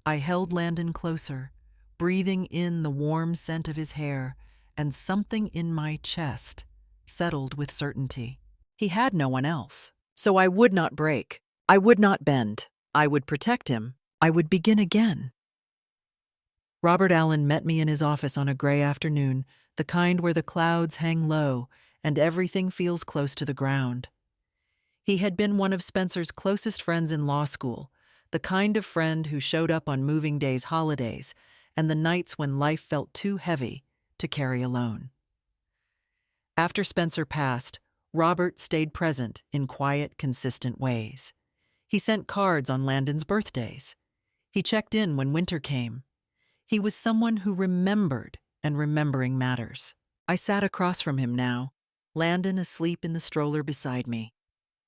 I held Landon closer, breathing in the warm scent of his hair, and something in my chest settled with certainty. He had no one else, so I would not break. I would not bend. I would protect him. I would begin again. Robert Allen met me in his office on a gray afternoon, the kind where the clouds hang low and everything feels close to the ground. He had been one of Spencer's closest friends in law school, the kind of friend who showed up on moving days, holidays, and the nights when life felt too heavy to carry alone. After Spencer passed, Robert stayed present in quiet, consistent ways. He sent cards on Landon's birthdays. He checked in when winter came. He was someone who remembered, and remembering matters. I sat across from him now, Landon asleep in the stroller beside me,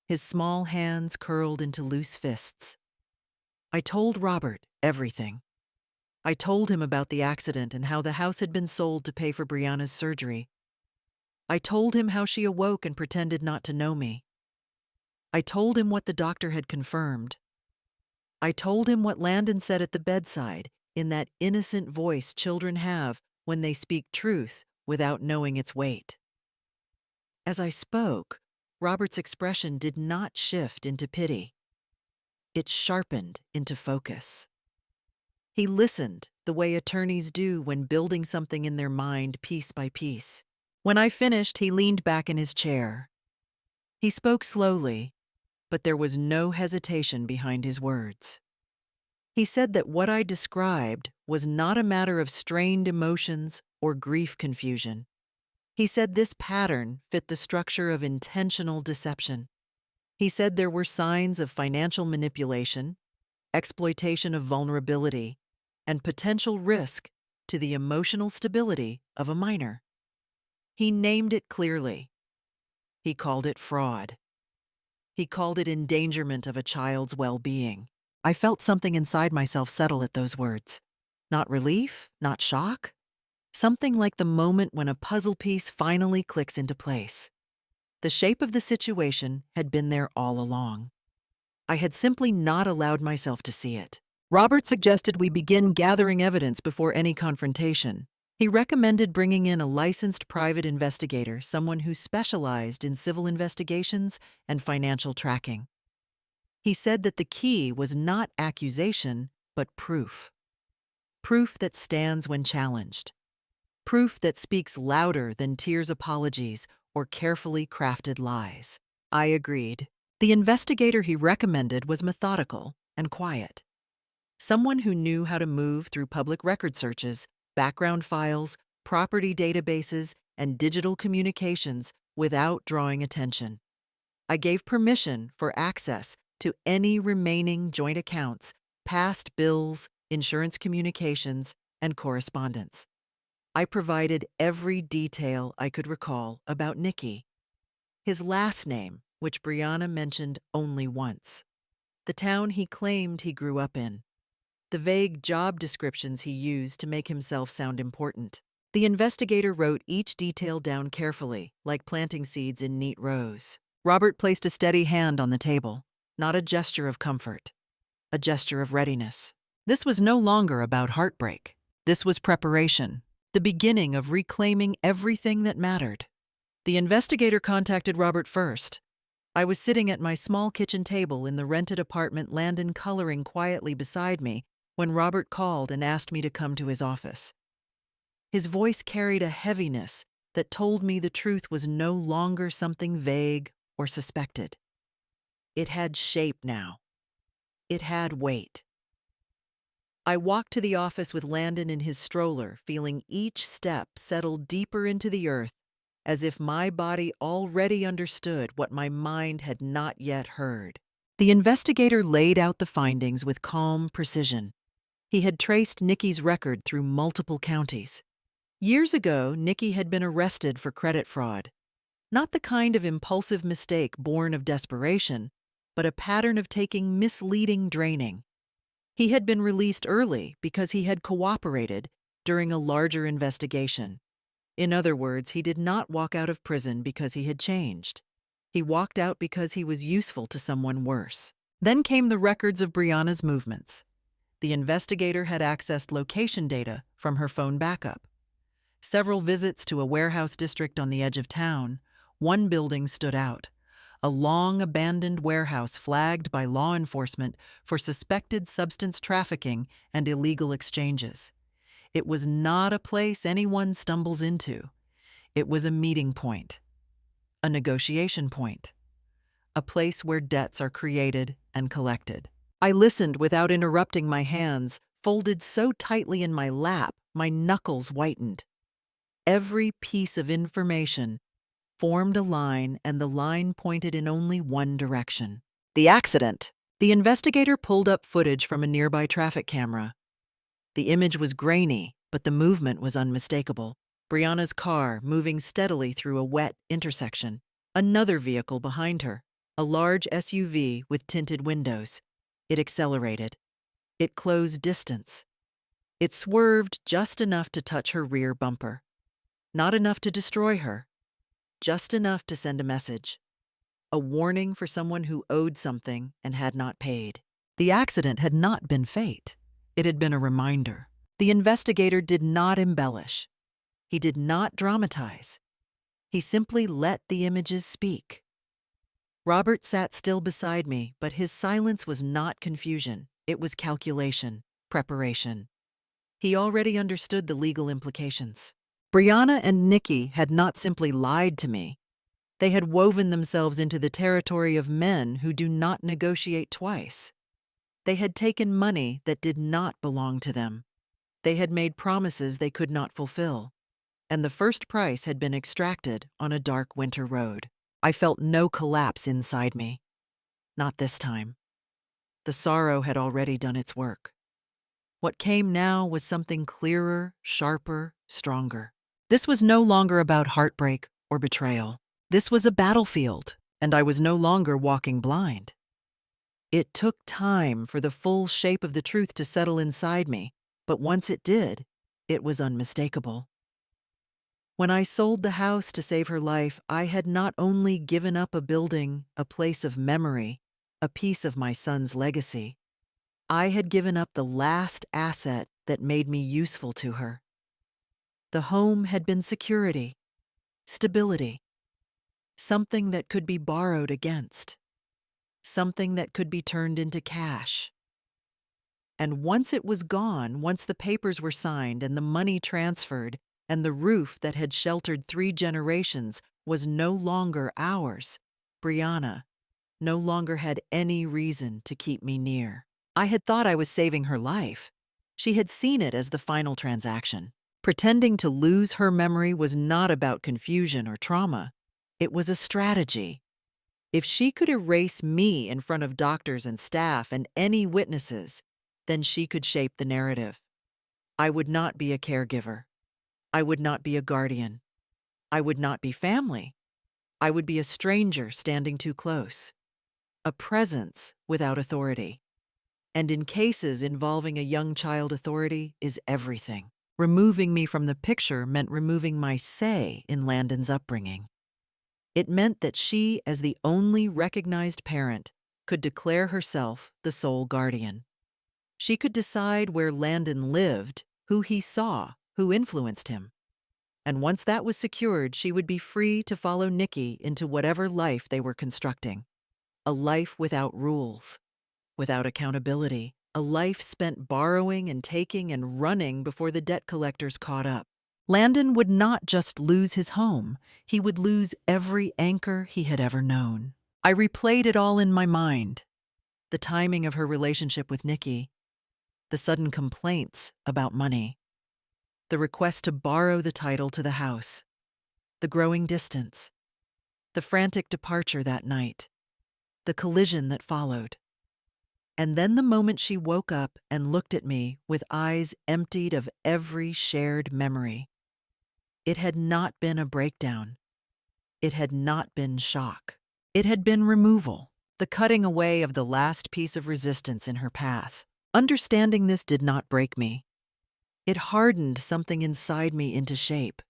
his small hands curled into loose fists. I told Robert everything. I told him about the accident and how the house had been sold to pay for Brianna's surgery. I told him how she awoke and pretended not to know me. I told him what the doctor had confirmed. I told him what Landon said at the bedside, in that innocent voice children have when they speak truth without knowing its weight. As I spoke, Robert's expression did not shift into pity. It sharpened into focus. He listened the way attorneys do when building something in their mind piece by piece. When I finished, he leaned back in his chair. He spoke slowly, but there was no hesitation behind his words. He said that what I described was not a matter of strained emotions or grief confusion. He said this pattern fit the structure of intentional deception. He said there were signs of financial manipulation, exploitation of vulnerability, and potential risk to the emotional stability of a minor. He named it clearly. He called it fraud. He called it endangerment of a child's well-being. I felt something inside myself settle at those words. Not relief, not shock. Something like the moment when a puzzle piece finally clicks into place. The shape of the situation had been there all along. I had simply not allowed myself to see it. Robert suggested we begin gathering evidence before any confrontation. He recommended bringing in a licensed private investigator, someone who specialized in civil investigations and financial tracking. He said that the key was not accusation, but proof. Proof that stands when challenged. Proof that speaks louder than tears, apologies, or carefully crafted lies. I agreed. The investigator he recommended was methodical and quiet. Someone who knew how to move through public record searches, background files, property databases, and digital communications without drawing attention. I gave permission for access to any remaining joint accounts, past bills, insurance communications, and correspondence. I provided every detail I could recall about Nicky. His last name, which Brianna mentioned only once. The town he claimed he grew up in. The vague job descriptions he used to make himself sound important. The investigator wrote each detail down carefully, like planting seeds in neat rows. Robert placed a steady hand on the table, not a gesture of comfort, a gesture of readiness. This was no longer about heartbreak. This was preparation, the beginning of reclaiming everything that mattered. The investigator contacted Robert first. I was sitting at my small kitchen table in the rented apartment, Landon coloring quietly beside me, when Robert called and asked me to come to his office. His voice carried a heaviness that told me the truth was no longer something vague or suspected. It had shape now. It had weight. I walked to the office with Landon in his stroller, feeling each step settle deeper into the earth, as if my body already understood what my mind had not yet heard. The investigator laid out the findings with calm precision. He had traced Nicky's record through multiple counties. Years ago, Nicky had been arrested for credit fraud. Not the kind of impulsive mistake born of desperation, but a pattern of taking misleading draining. He had been released early because he had cooperated during a larger investigation. In other words, he did not walk out of prison because he had changed. He walked out because he was useful to someone worse. Then came the records of Brianna's movements. The investigator had accessed location data from her phone backup. Several visits to a warehouse district on the edge of town. One building stood out. A long abandoned warehouse flagged by law enforcement for suspected substance trafficking and illegal exchanges. It was not a place anyone stumbles into. It was a meeting point, a negotiation point, a place where debts are created and collected. I listened without interrupting, my hands folded so tightly in my lap, my knuckles whitened. Every piece of information formed a line, and the line pointed in only one direction: the accident. The investigator pulled up footage from a nearby traffic camera. The image was grainy, but the movement was unmistakable. Brianna's car moving steadily through a wet intersection. Another vehicle behind her, a large SUV with tinted windows. It accelerated. It closed distance. It swerved just enough to touch her rear bumper. Not enough to destroy her, just enough to send a message. A warning for someone who owed something and had not paid. The accident had not been fate. It had been a reminder. The investigator did not embellish. He did not dramatize. He simply let the images speak. Robert sat still beside me, but his silence was not confusion. It was calculation, preparation. He already understood the legal implications. Brianna and Nikki had not simply lied to me. They had woven themselves into the territory of men who do not negotiate twice. They had taken money that did not belong to them. They had made promises they could not fulfill. And the first price had been extracted on a dark winter road. I felt no collapse inside me. Not this time. The sorrow had already done its work. What came now was something clearer, sharper, stronger. This was no longer about heartbreak or betrayal. This was a battlefield, and I was no longer walking blind. It took time for the full shape of the truth to settle inside me, but once it did, it was unmistakable. When I sold the house to save her life, I had not only given up a building, a place of memory, a piece of my son's legacy. I had given up the last asset that made me useful to her. The home had been security, stability, something that could be borrowed against, something that could be turned into cash. And once it was gone, once the papers were signed and the money transferred, and the roof that had sheltered 3 generations was no longer ours, Brianna no longer had any reason to keep me near. I had thought I was saving her life. She had seen it as the final transaction. Pretending to lose her memory was not about confusion or trauma. It was a strategy. If she could erase me in front of doctors and staff and any witnesses, then she could shape the narrative. I would not be a caregiver. I would not be a guardian. I would not be family. I would be a stranger standing too close. A presence without authority. And in cases involving a young child, authority is everything. Removing me from the picture meant removing my say in Landon's upbringing. It meant that she, as the only recognized parent, could declare herself the sole guardian. She could decide where Landon lived, who he saw, who influenced him. And once that was secured, she would be free to follow Nikki into whatever life they were constructing. A life without rules, without accountability, a life spent borrowing and taking and running before the debt collectors caught up. Landon would not just lose his home, he would lose every anchor he had ever known. I replayed it all in my mind. The timing of her relationship with Nikki, the sudden complaints about money, the request to borrow the title to the house, the growing distance, the frantic departure that night, the collision that followed. And then the moment she woke up and looked at me with eyes emptied of every shared memory. It had not been a breakdown. It had not been shock. It had been removal, the cutting away of the last piece of resistance in her path. Understanding this did not break me. It hardened something inside me into shape.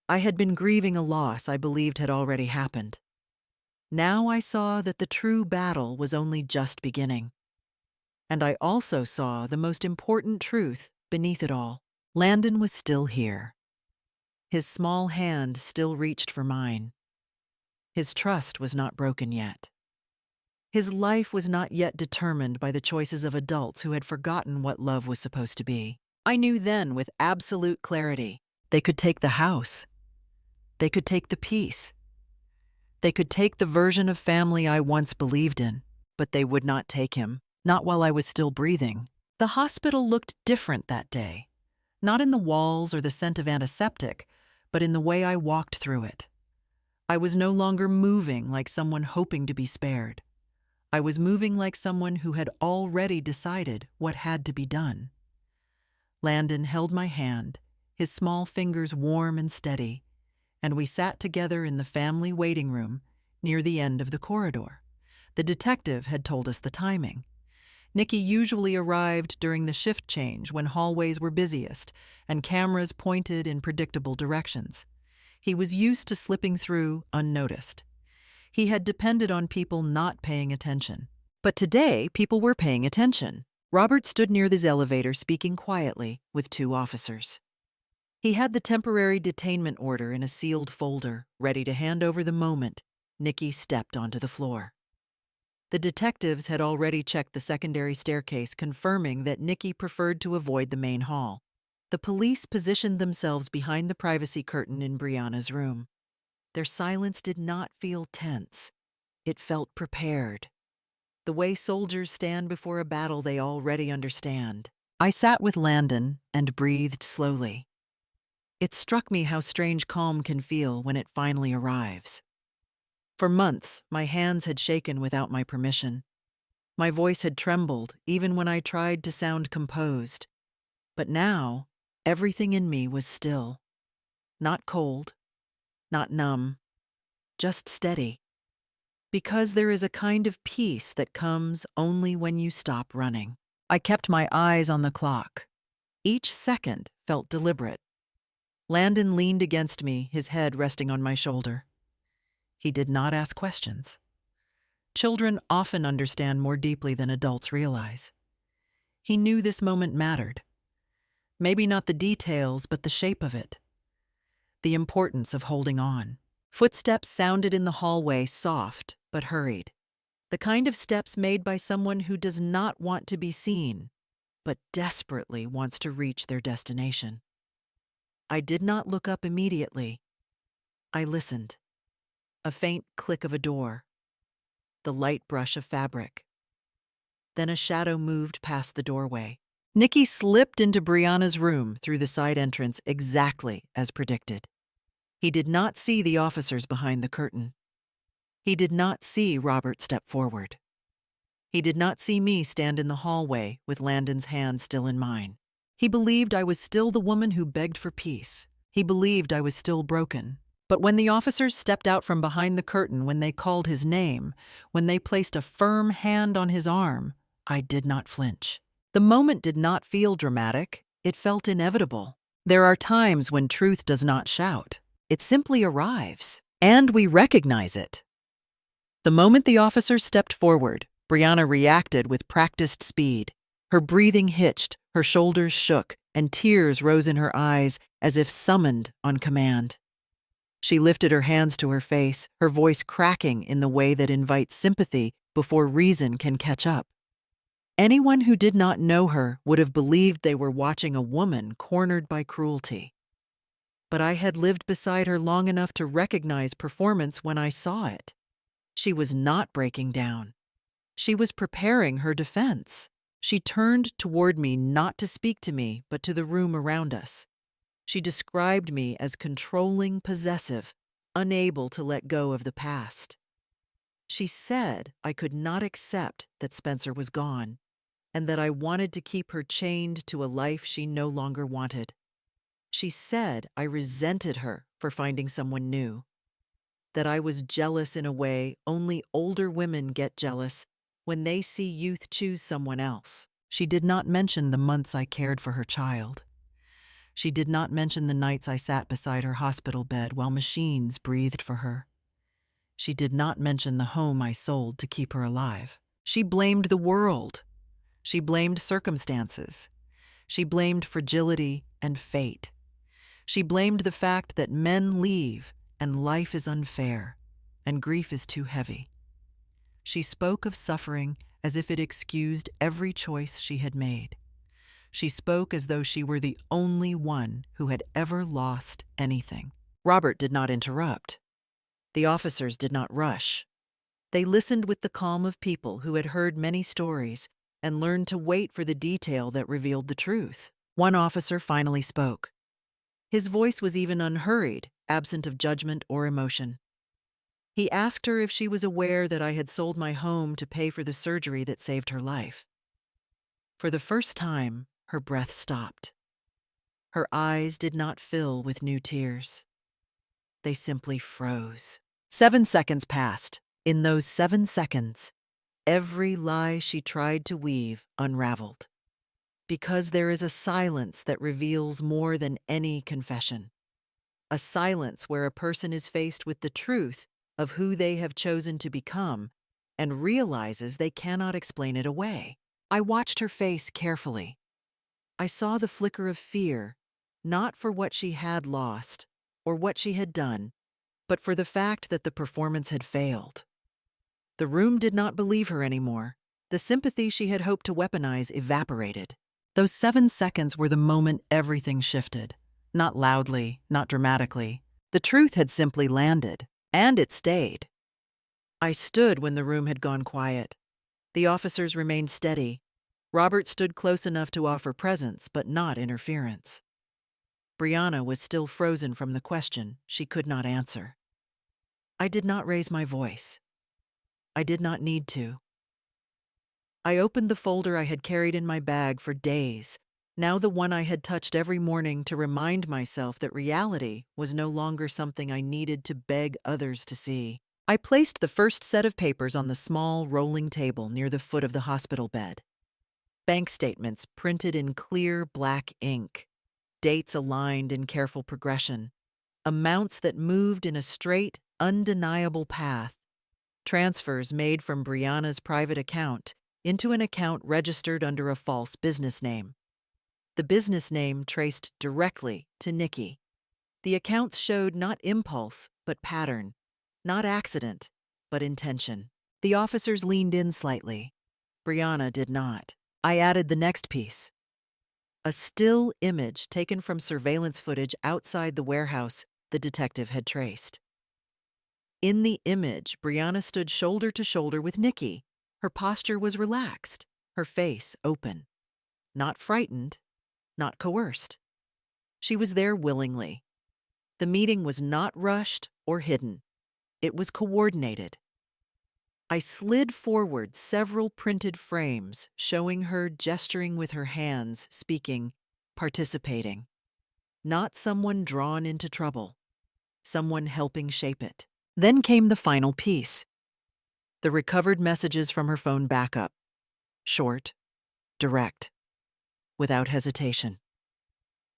I had been grieving a loss I believed had already happened. Now I saw that the true battle was only just beginning. And I also saw the most important truth beneath it all. Landon was still here. His small hand still reached for mine. His trust was not broken yet. His life was not yet determined by the choices of adults who had forgotten what love was supposed to be. I knew then with absolute clarity, they could take the house. They could take the peace. They could take the version of family I once believed in, but they would not take him. not while I was still breathing. The hospital looked different that day, not in the walls or the scent of antiseptic, but in the way I walked through it. I was no longer moving like someone hoping to be spared. I was moving like someone who had already decided what had to be done. Landon held my hand, his small fingers warm and steady, and we sat together in the family waiting room near the end of the corridor. The detective had told us the timing. Nikki usually arrived during the shift change when hallways were busiest and cameras pointed in predictable directions. He was used to slipping through unnoticed. He had depended on people not paying attention. But today, people were paying attention. Robert stood near this elevator speaking quietly with two officers. He had the temporary detainment order in a sealed folder, ready to hand over the moment Nikki stepped onto the floor. The detectives had already checked the secondary staircase, confirming that Nikki preferred to avoid the main hall. The police positioned themselves behind the privacy curtain in Brianna's room. Their silence did not feel tense. It felt prepared. The way soldiers stand before a battle they already understand. I sat with Landon and breathed slowly. It struck me how strange calm can feel when it finally arrives. For months, my hands had shaken without my permission. My voice had trembled even when I tried to sound composed. But now, everything in me was still. Not cold, not numb, just steady. Because there is a kind of peace that comes only when you stop running. I kept my eyes on the clock. Each second felt deliberate. Landon leaned against me, his head resting on my shoulder. He did not ask questions. Children often understand more deeply than adults realize. He knew this moment mattered. Maybe not the details, but the shape of it. The importance of holding on. Footsteps sounded in the hallway, soft but hurried. The kind of steps made by someone who does not want to be seen, but desperately wants to reach their destination. I did not look up immediately. I listened. A faint click of a door. The light brush of fabric. Then a shadow moved past the doorway. Nikki slipped into Brianna's room through the side entrance exactly as predicted. He did not see the officers behind the curtain. He did not see Robert step forward. He did not see me stand in the hallway with Landon's hand still in mine. He believed I was still the woman who begged for peace. He believed I was still broken. But when the officers stepped out from behind the curtain, when they called his name, when they placed a firm hand on his arm, I did not flinch. The moment did not feel dramatic. It felt inevitable. There are times when truth does not shout. It simply arrives, and we recognize it. The moment the officer stepped forward, Brianna reacted with practiced speed. Her breathing hitched, her shoulders shook, and tears rose in her eyes as if summoned on command. She lifted her hands to her face, her voice cracking in the way that invites sympathy before reason can catch up. Anyone who did not know her would have believed they were watching a woman cornered by cruelty. But I had lived beside her long enough to recognize performance when I saw it. She was not breaking down. She was preparing her defense. She turned toward me not to speak to me, but to the room around us. She described me as controlling, possessive, unable to let go of the past. She said I could not accept that Spencer was gone, and that I wanted to keep her chained to a life she no longer wanted. She said I resented her for finding someone new, that I was jealous in a way only older women get jealous when they see youth choose someone else. She did not mention the months I cared for her child. She did not mention the nights I sat beside her hospital bed while machines breathed for her. She did not mention the home I sold to keep her alive. She blamed the world. She blamed circumstances. She blamed fragility and fate. She blamed the fact that men leave and life is unfair and grief is too heavy. She spoke of suffering as if it excused every choice she had made. She spoke as though she were the only one who had ever lost anything. Robert did not interrupt. The officers did not rush. They listened with the calm of people who had heard many stories and learned to wait for the detail that revealed the truth. One officer finally spoke. His voice was even unhurried, absent of judgment or emotion. He asked her if she was aware that I had sold my home to pay for the surgery that saved her life. For the first time, her breath stopped. Her eyes did not fill with new tears. They simply froze. 7 seconds passed. In those 7 seconds, every lie she tried to weave unraveled. Because there is a silence that reveals more than any confession. A silence where a person is faced with the truth of who they have chosen to become and realizes they cannot explain it away. I watched her face carefully. I saw the flicker of fear, not for what she had lost or what she had done, but for the fact that the performance had failed. The room did not believe her anymore. The sympathy she had hoped to weaponize evaporated. Those 7 seconds were the moment everything shifted. Not loudly, not dramatically. The truth had simply landed, and it stayed. I stood when the room had gone quiet. The officers remained steady. Robert stood close enough to offer presence, but not interference. Brianna was still frozen from the question she could not answer. I did not raise my voice. I did not need to. I opened the folder I had carried in my bag for days, now the one I had touched every morning to remind myself that reality was no longer something I needed to beg others to see. I placed the first set of papers on the small rolling table near the foot of the hospital bed. Bank statements printed in clear black ink, dates aligned in careful progression, amounts that moved in a straight, undeniable path, transfers made from Brianna's private account into an account registered under a false business name. The business name traced directly to Nikki. The accounts showed not impulse, but pattern, not accident, but intention. The officers leaned in slightly. Brianna did not. I added the next piece. A still image taken from surveillance footage outside the warehouse the detective had traced. In the image, Brianna stood shoulder to shoulder with Nikki. Her posture was relaxed, her face open. Not frightened, not coerced. She was there willingly. The meeting was not rushed or hidden. It was coordinated. I slid forward several printed frames showing her gesturing with her hands, speaking, participating. Not someone drawn into trouble, someone helping shape it. Then came the final piece. The recovered messages from her phone backup. Short, direct, without hesitation.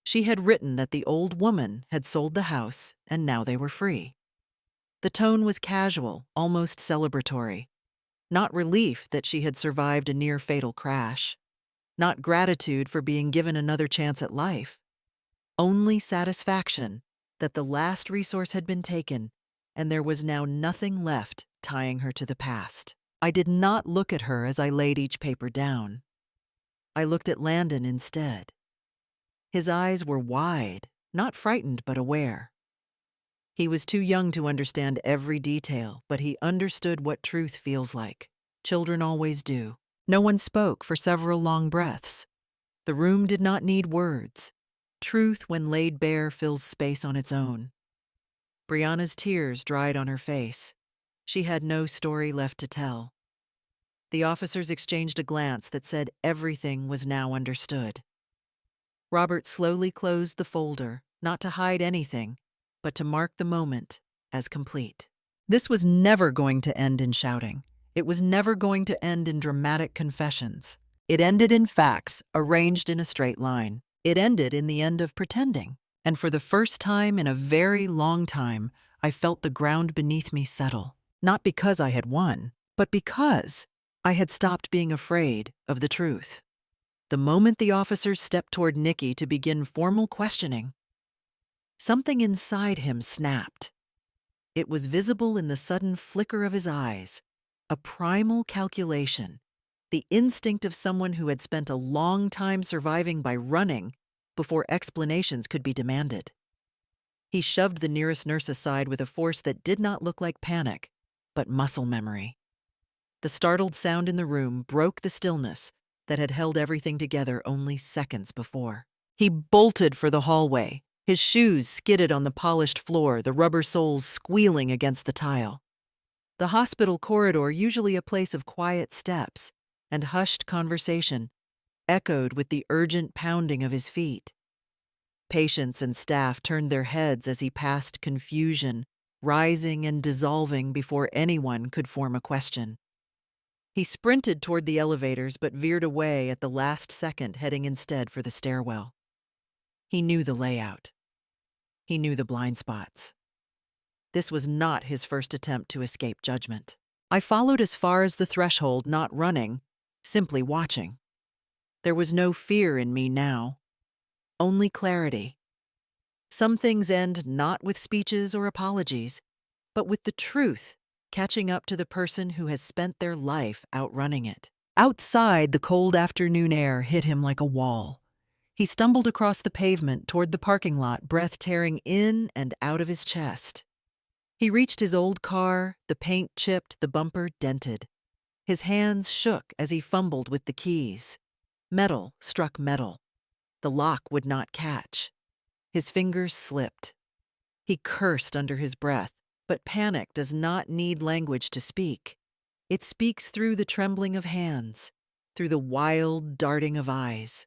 She had written that the old woman had sold the house and now they were free. The tone was casual, almost celebratory. Not relief that she had survived a near-fatal crash. Not gratitude for being given another chance at life. Only satisfaction that the last resource had been taken and there was now nothing left tying her to the past. I did not look at her as I laid each paper down. I looked at Landon instead. His eyes were wide, not frightened but aware. He was too young to understand every detail, but he understood what truth feels like. Children always do. No one spoke for several long breaths. The room did not need words. Truth, when laid bare, fills space on its own. Brianna's tears dried on her face. She had no story left to tell. The officers exchanged a glance that said everything was now understood. Robert slowly closed the folder, not to hide anything, but to mark the moment as complete. This was never going to end in shouting. It was never going to end in dramatic confessions. It ended in facts, arranged in a straight line. It ended in the end of pretending. And for the first time in a very long time, I felt the ground beneath me settle. Not because I had won, but because I had stopped being afraid of the truth. The moment the officers stepped toward Nikki to begin formal questioning, something inside him snapped. It was visible in the sudden flicker of his eyes, a primal calculation, the instinct of someone who had spent a long time surviving by running before explanations could be demanded. He shoved the nearest nurse aside with a force that did not look like panic, but muscle memory. The startled sound in the room broke the stillness, that had held everything together only seconds before. He bolted for the hallway. His shoes skidded on the polished floor, the rubber soles squealing against the tile. The hospital corridor, usually a place of quiet steps and hushed conversation, echoed with the urgent pounding of his feet. Patients and staff turned their heads as he passed, confusion rising and dissolving before anyone could form a question. He sprinted toward the elevators but veered away at the last second, heading instead for the stairwell. He knew the layout. He knew the blind spots. This was not his first attempt to escape judgment. I followed as far as the threshold, not running, simply watching. There was no fear in me now, only clarity. Some things end not with speeches or apologies, but with the truth catching up to the person who has spent their life outrunning it. Outside, the cold afternoon air hit him like a wall. He stumbled across the pavement toward the parking lot, breath tearing in and out of his chest. He reached his old car, the paint chipped, the bumper dented. His hands shook as he fumbled with the keys. Metal struck metal. The lock would not catch. His fingers slipped. He cursed under his breath, but panic does not need language to speak. It speaks through the trembling of hands, through the wild darting of eyes,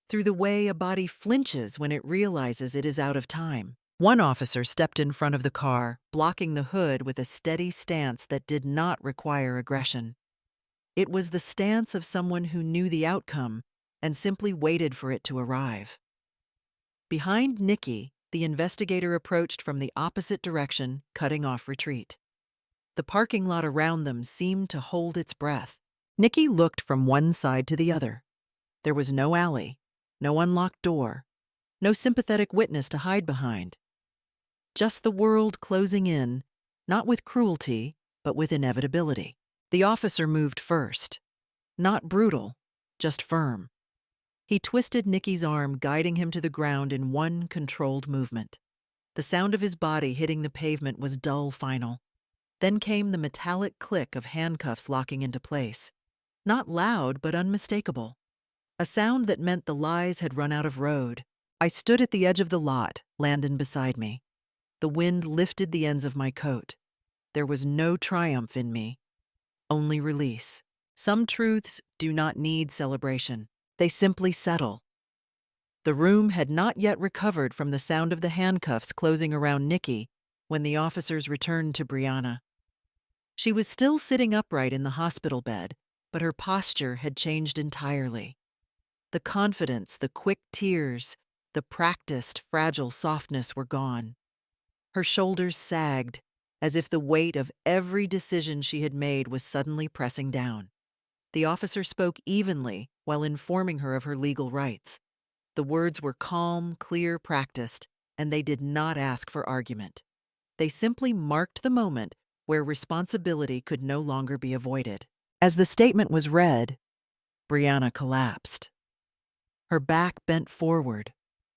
through the way a body flinches when it realizes it is out of time. One officer stepped in front of the car, blocking the hood with a steady stance that did not require aggression. It was the stance of someone who knew the outcome and simply waited for it to arrive. Behind Nikki, the investigator approached from the opposite direction, cutting off retreat. The parking lot around them seemed to hold its breath. Nikki looked from one side to the other. There was no alley, no unlocked door, no sympathetic witness to hide behind. Just the world closing in, not with cruelty, but with inevitability. The officer moved first. Not brutal, just firm. He twisted Nikki's arm, guiding him to the ground in one controlled movement. The sound of his body hitting the pavement was dull final. Then came the metallic click of handcuffs locking into place. Not loud, but unmistakable. A sound that meant the lies had run out of road. I stood at the edge of the lot, Landon beside me. The wind lifted the ends of my coat. There was no triumph in me, only release. Some truths do not need celebration. They simply settle. The room had not yet recovered from the sound of the handcuffs closing around Nikki when the officers returned to Brianna. She was still sitting upright in the hospital bed, but her posture had changed entirely. The confidence, the quick tears, the practiced, fragile softness were gone. Her shoulders sagged, as if the weight of every decision she had made was suddenly pressing down. The officer spoke evenly while informing her of her legal rights. The words were calm, clear, practiced, and they did not ask for argument. They simply marked the moment where responsibility could no longer be avoided. As the statement was read, Brianna collapsed. Her back bent forward,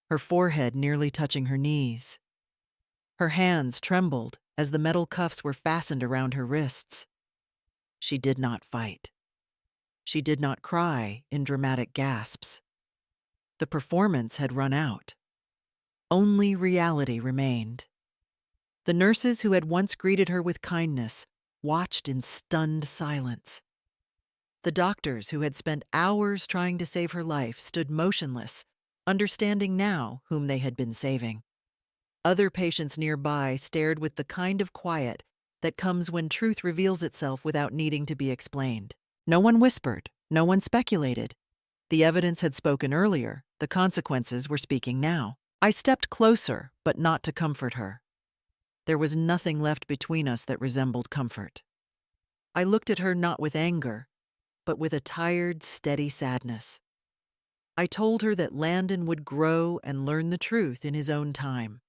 her forehead nearly touching her knees. Her hands trembled as the metal cuffs were fastened around her wrists. She did not fight. She did not cry in dramatic gasps. The performance had run out. Only reality remained. The nurses who had once greeted her with kindness watched in stunned silence. The doctors who had spent hours trying to save her life stood motionless, understanding now whom they had been saving. Other patients nearby stared with the kind of quiet that comes when truth reveals itself without needing to be explained. No one whispered, no one speculated. The evidence had spoken earlier, the consequences were speaking now. I stepped closer, but not to comfort her. There was nothing left between us that resembled comfort. I looked at her not with anger, but with a tired, steady sadness. I told her that Landon would grow and learn the truth in his own time.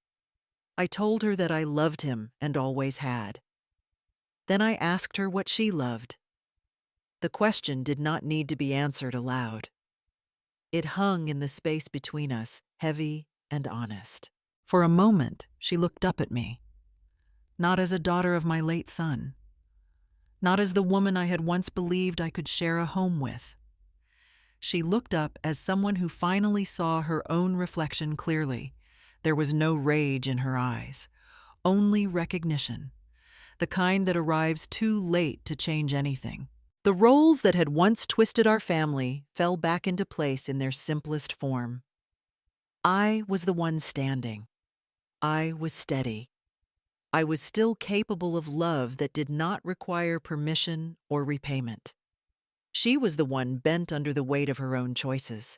I told her that I loved him and always had. Then I asked her what she loved. The question did not need to be answered aloud. It hung in the space between us, heavy and honest. For a moment, she looked up at me. Not as a daughter of my late son. Not as the woman I had once believed I could share a home with. She looked up as someone who finally saw her own reflection clearly. There was no rage in her eyes, only recognition, the kind that arrives too late to change anything. The roles that had once twisted our family fell back into place in their simplest form. I was the one standing. I was steady. I was still capable of love that did not require permission or repayment. She was the one bent under the weight of her own choices.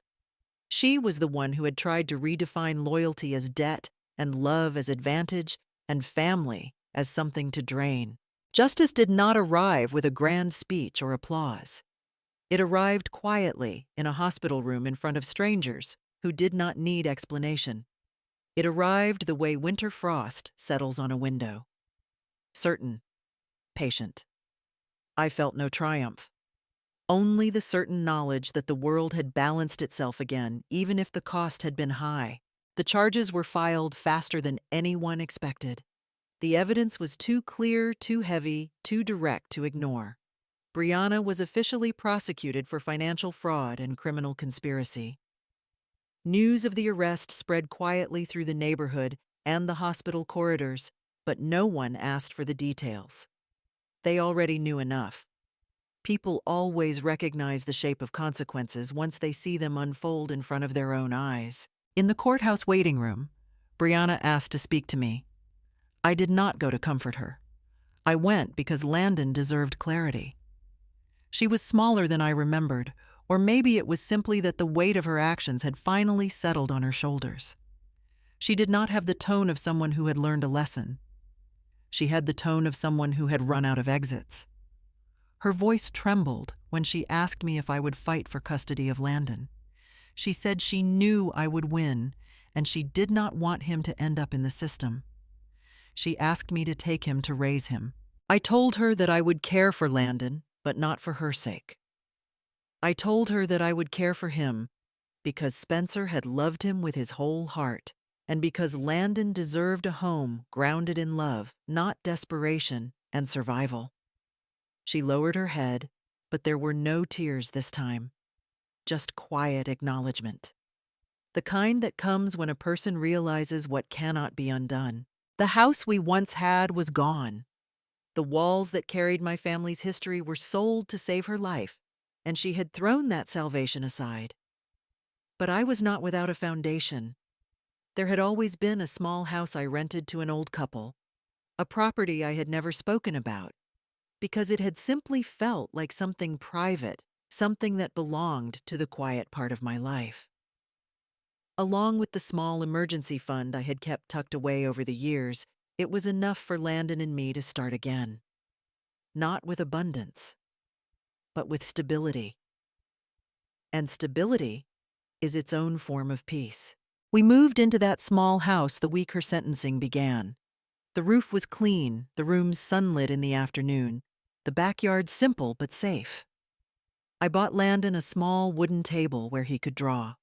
She was the one who had tried to redefine loyalty as debt and love as advantage and family as something to drain. Justice did not arrive with a grand speech or applause. It arrived quietly in a hospital room in front of strangers who did not need explanation. It arrived the way winter frost settles on a window. Certain, patient. I felt no triumph. Only the certain knowledge that the world had balanced itself again, even if the cost had been high. The charges were filed faster than anyone expected. The evidence was too clear, too heavy, too direct to ignore. Brianna was officially prosecuted for financial fraud and criminal conspiracy. News of the arrest spread quietly through the neighborhood and the hospital corridors, but no one asked for the details. They already knew enough. People always recognize the shape of consequences once they see them unfold in front of their own eyes. In the courthouse waiting room, Brianna asked to speak to me. I did not go to comfort her. I went because Landon deserved clarity. She was smaller than I remembered, or maybe it was simply that the weight of her actions had finally settled on her shoulders. She did not have the tone of someone who had learned a lesson. She had the tone of someone who had run out of exits. Her voice trembled when she asked me if I would fight for custody of Landon. She said she knew I would win, and she did not want him to end up in the system. She asked me to take him to raise him. I told her that I would care for Landon, but not for her sake. I told her that I would care for him because Spencer had loved him with his whole heart, and because Landon deserved a home grounded in love, not desperation and survival. She lowered her head, but there were no tears this time, just quiet acknowledgement. The kind that comes when a person realizes what cannot be undone. The house we once had was gone. The walls that carried my family's history were sold to save her life, and she had thrown that salvation aside. But I was not without a foundation. There had always been a small house I rented to an old couple, a property I had never spoken about, because it had simply felt like something private, something that belonged to the quiet part of my life. Along with the small emergency fund I had kept tucked away over the years, it was enough for Landon and me to start again. Not with abundance, but with stability. And stability is its own form of peace. We moved into that small house the week her sentencing began. The roof was clean, the rooms sunlit in the afternoon, the backyard simple but safe. I bought Landon a small wooden table where he could draw.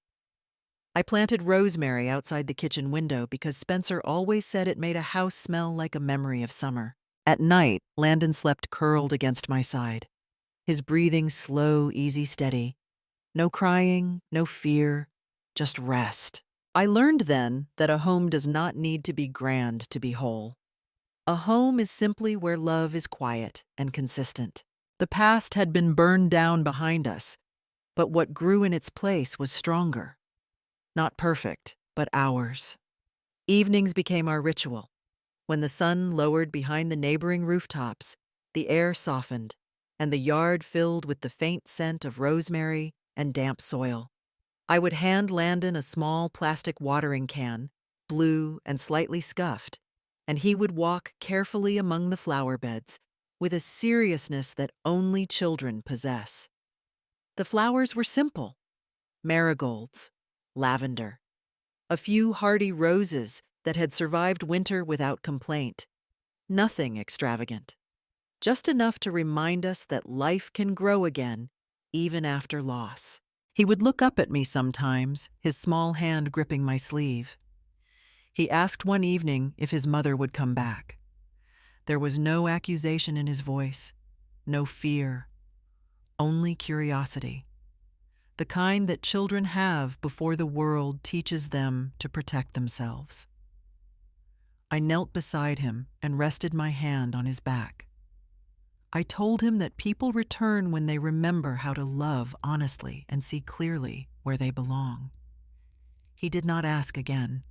I planted rosemary outside the kitchen window because Spencer always said it made a house smell like a memory of summer. At night, Landon slept curled against my side. His breathing slow, easy, steady. No crying, no fear, just rest. I learned then that a home does not need to be grand to be whole. A home is simply where love is quiet and consistent. The past had been burned down behind us, but what grew in its place was stronger. Not perfect, but ours. Evenings became our ritual. When the sun lowered behind the neighboring rooftops, the air softened, and the yard filled with the faint scent of rosemary and damp soil. I would hand Landon a small plastic watering can, blue and slightly scuffed, and he would walk carefully among the flower beds with a seriousness that only children possess. The flowers were simple: marigolds, lavender, a few hardy roses that had survived winter without complaint. Nothing extravagant, just enough to remind us that life can grow again, even after loss. He would look up at me sometimes, his small hand gripping my sleeve. He asked one evening if his mother would come back. There was no accusation in his voice, no fear, only curiosity. the kind that children have before the world teaches them to protect themselves. I knelt beside him and rested my hand on his back. I told him that people return when they remember how to love honestly and see clearly where they belong. He did not ask again.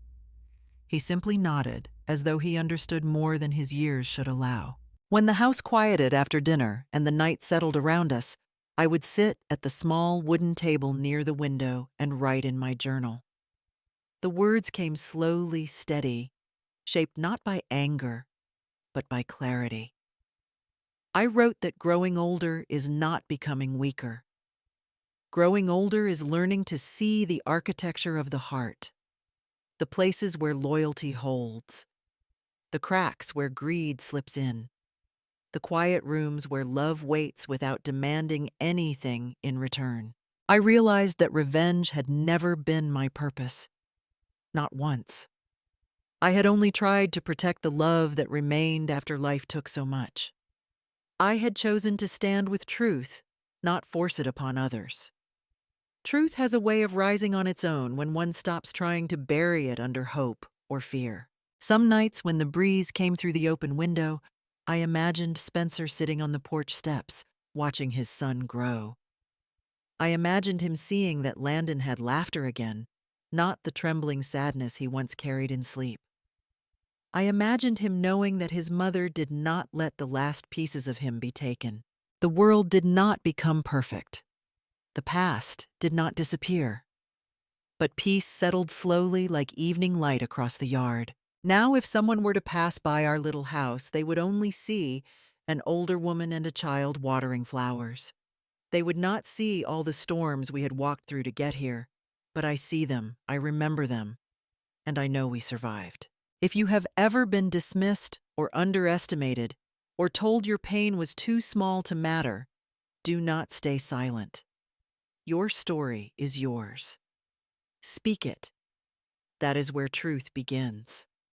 He simply nodded, as though he understood more than his years should allow. When the house quieted after dinner and the night settled around us, I would sit at the small wooden table near the window and write in my journal. The words came slowly steady, shaped not by anger, but by clarity. I wrote that growing older is not becoming weaker. Growing older is learning to see the architecture of the heart, the places where loyalty holds, the cracks where greed slips in, the quiet rooms where love waits without demanding anything in return. I realized that revenge had never been my purpose. Not once. I had only tried to protect the love that remained after life took so much. I had chosen to stand with truth, not force it upon others. Truth has a way of rising on its own when one stops trying to bury it under hope or fear. Some nights when the breeze came through the open window, I imagined Spencer sitting on the porch steps, watching his son grow. I imagined him seeing that Landon had laughter again, not the trembling sadness he once carried in sleep. I imagined him knowing that his mother did not let the last pieces of him be taken. The world did not become perfect. The past did not disappear. But peace settled slowly like evening light across the yard. Now, if someone were to pass by our little house, they would only see an older woman and a child watering flowers. They would not see all the storms we had walked through to get here, but I see them, I remember them, and I know we survived. If you have ever been dismissed or underestimated, or told your pain was too small to matter, do not stay silent. Your story is yours. Speak it. That is where truth begins.